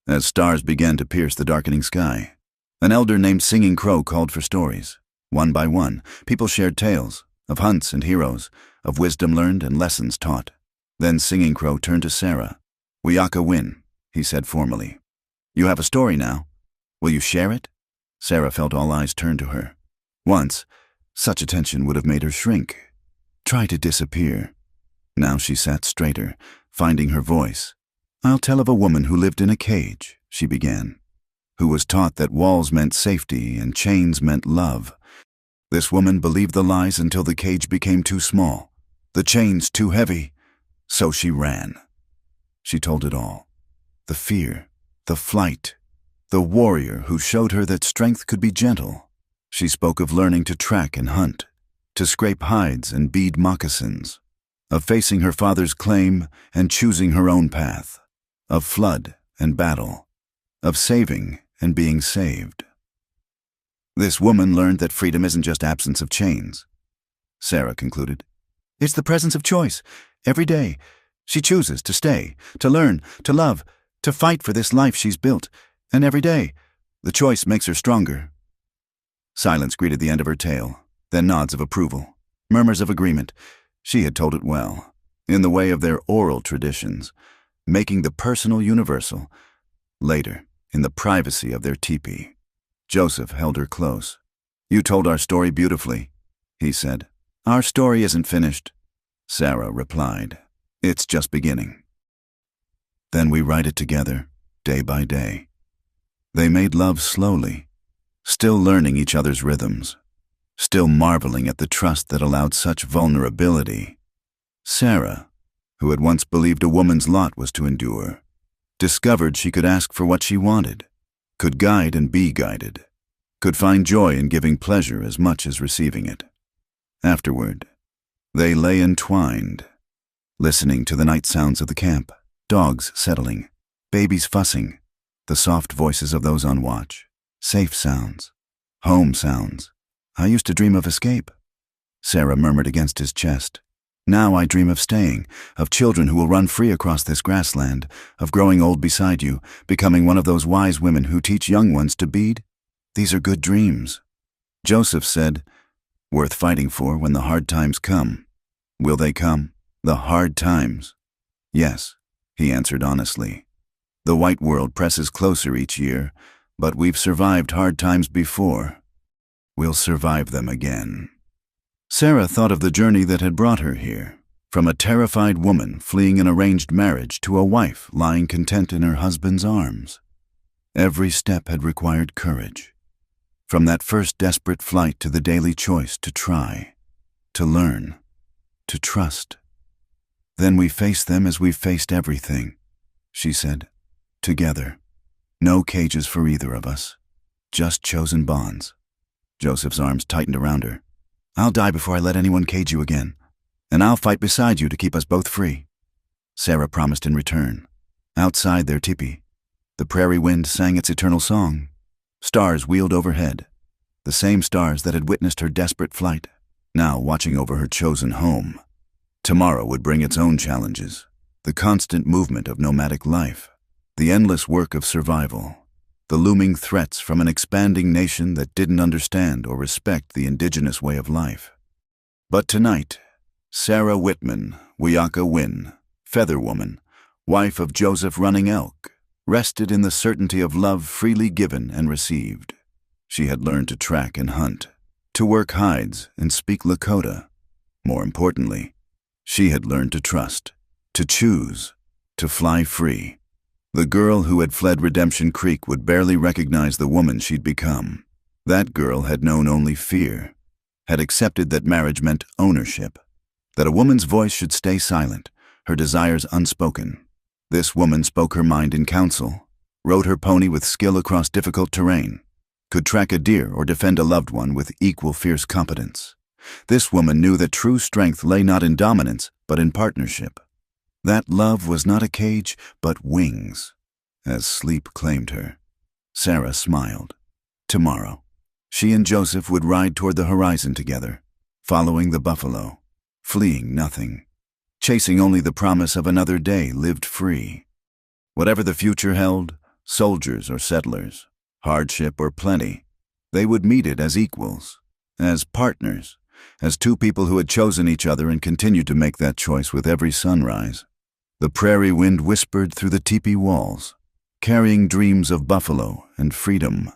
as stars began to pierce the darkening sky, an elder named Singing Crow called for stories. One by one, people shared tales of hunts and heroes, of wisdom learned and lessons taught. Then Singing Crow turned to Sarah. "We'aka win," he said formally. "You have a story now. Will you share it?" Sarah felt all eyes turn to her. Once, such attention would have made her shrink, try to disappear. Now she sat straighter, finding her voice. "I'll tell of a woman who lived in a cage," she began, "who was taught that walls meant safety and chains meant love. This woman believed the lies until the cage became too small, the chains too heavy, so she ran." She told it all. The fear, the flight, the warrior who showed her that strength could be gentle. She spoke of learning to track and hunt, to scrape hides and bead moccasins, of facing her father's claim and choosing her own path, of flood and battle, of saving and being saved. This woman learned that freedom isn't just absence of chains, Sarah concluded. It's the presence of choice. Every day, she chooses to stay, to learn, to love, to fight for this life she's built. And every day, the choice makes her stronger. Silence greeted the end of her tale, then nods of approval, murmurs of agreement. She had told it well, in the way of their oral traditions, making the personal universal. Later, in the privacy of their teepee, Joseph held her close. "You told our story beautifully," he said. "Our story isn't finished," Sarah replied. "It's just beginning." Then we write it together, day by day. They made love slowly, still learning each other's rhythms, still marveling at the trust that allowed such vulnerability. Sarah, who had once believed a woman's lot was to endure, discovered she could ask for what she wanted, could guide and be guided, could find joy in giving pleasure as much as receiving it. Afterward, they lay entwined, listening to the night sounds of the camp, dogs settling, babies fussing, the soft voices of those on watch, safe sounds, home sounds. "I used to dream of escape," Sarah murmured against his chest. "Now I dream of staying, of children who will run free across this grassland, of growing old beside you, becoming one of those wise women who teach young ones to bead. These are good dreams." Joseph said, "Worth fighting for when the hard times come." "Will they come? The hard times?" "Yes," he answered honestly. "The white world presses closer each year, but we've survived hard times before. We'll survive them again." Sarah thought of the journey that had brought her here, from a terrified woman fleeing an arranged marriage to a wife lying content in her husband's arms. Every step had required courage, from that first desperate flight to the daily choice to try, to learn, to trust. "Then we face them as we've faced everything," she said, "together. No cages for either of us, just chosen bonds." Joseph's arms tightened around her. "I'll die before I let anyone cage you again, and I'll fight beside you to keep us both free," Sarah promised in return. Outside their teepee, the prairie wind sang its eternal song. Stars wheeled overhead, the same stars that had witnessed her desperate flight, now watching over her chosen home. Tomorrow would bring its own challenges, the constant movement of nomadic life, the endless work of survival, the looming threats from an expanding nation that didn't understand or respect the indigenous way of life. But tonight, Sarah Whitman, Weaka Win, Feather Woman, wife of Joseph Running Elk, rested in the certainty of love freely given and received. She had learned to track and hunt, to work hides and speak Lakota. More importantly, she had learned to trust, to choose, to fly free. The girl who had fled Redemption Creek would barely recognize the woman she'd become. That girl had known only fear, had accepted that marriage meant ownership, that a woman's voice should stay silent, her desires unspoken. This woman spoke her mind in council, rode her pony with skill across difficult terrain, could track a deer or defend a loved one with equal fierce competence. This woman knew that true strength lay not in dominance, but in partnership. That love was not a cage, but wings, as sleep claimed her. Sarah smiled. Tomorrow, she and Joseph would ride toward the horizon together, following the buffalo, fleeing nothing, chasing only the promise of another day lived free. Whatever the future held, soldiers or settlers, hardship or plenty, they would meet it as equals, as partners, as two people who had chosen each other and continued to make that choice with every sunrise. The prairie wind whispered through the teepee walls, carrying dreams of buffalo and freedom,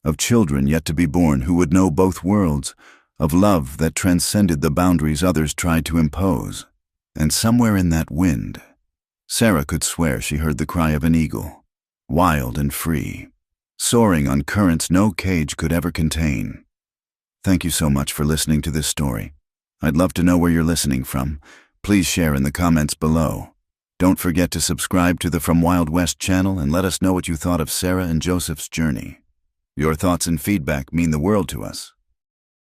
of children yet to be born who would know both worlds, of love that transcended the boundaries others tried to impose. And somewhere in that wind, Sarah could swear she heard the cry of an eagle, wild and free, soaring on currents no cage could ever contain. Thank you so much for listening to this story. I'd love to know where you're listening from. Please share in the comments below. Don't forget to subscribe to the From Wild West channel and let us know what you thought of Sarah and Joseph's journey. Your thoughts and feedback mean the world to us.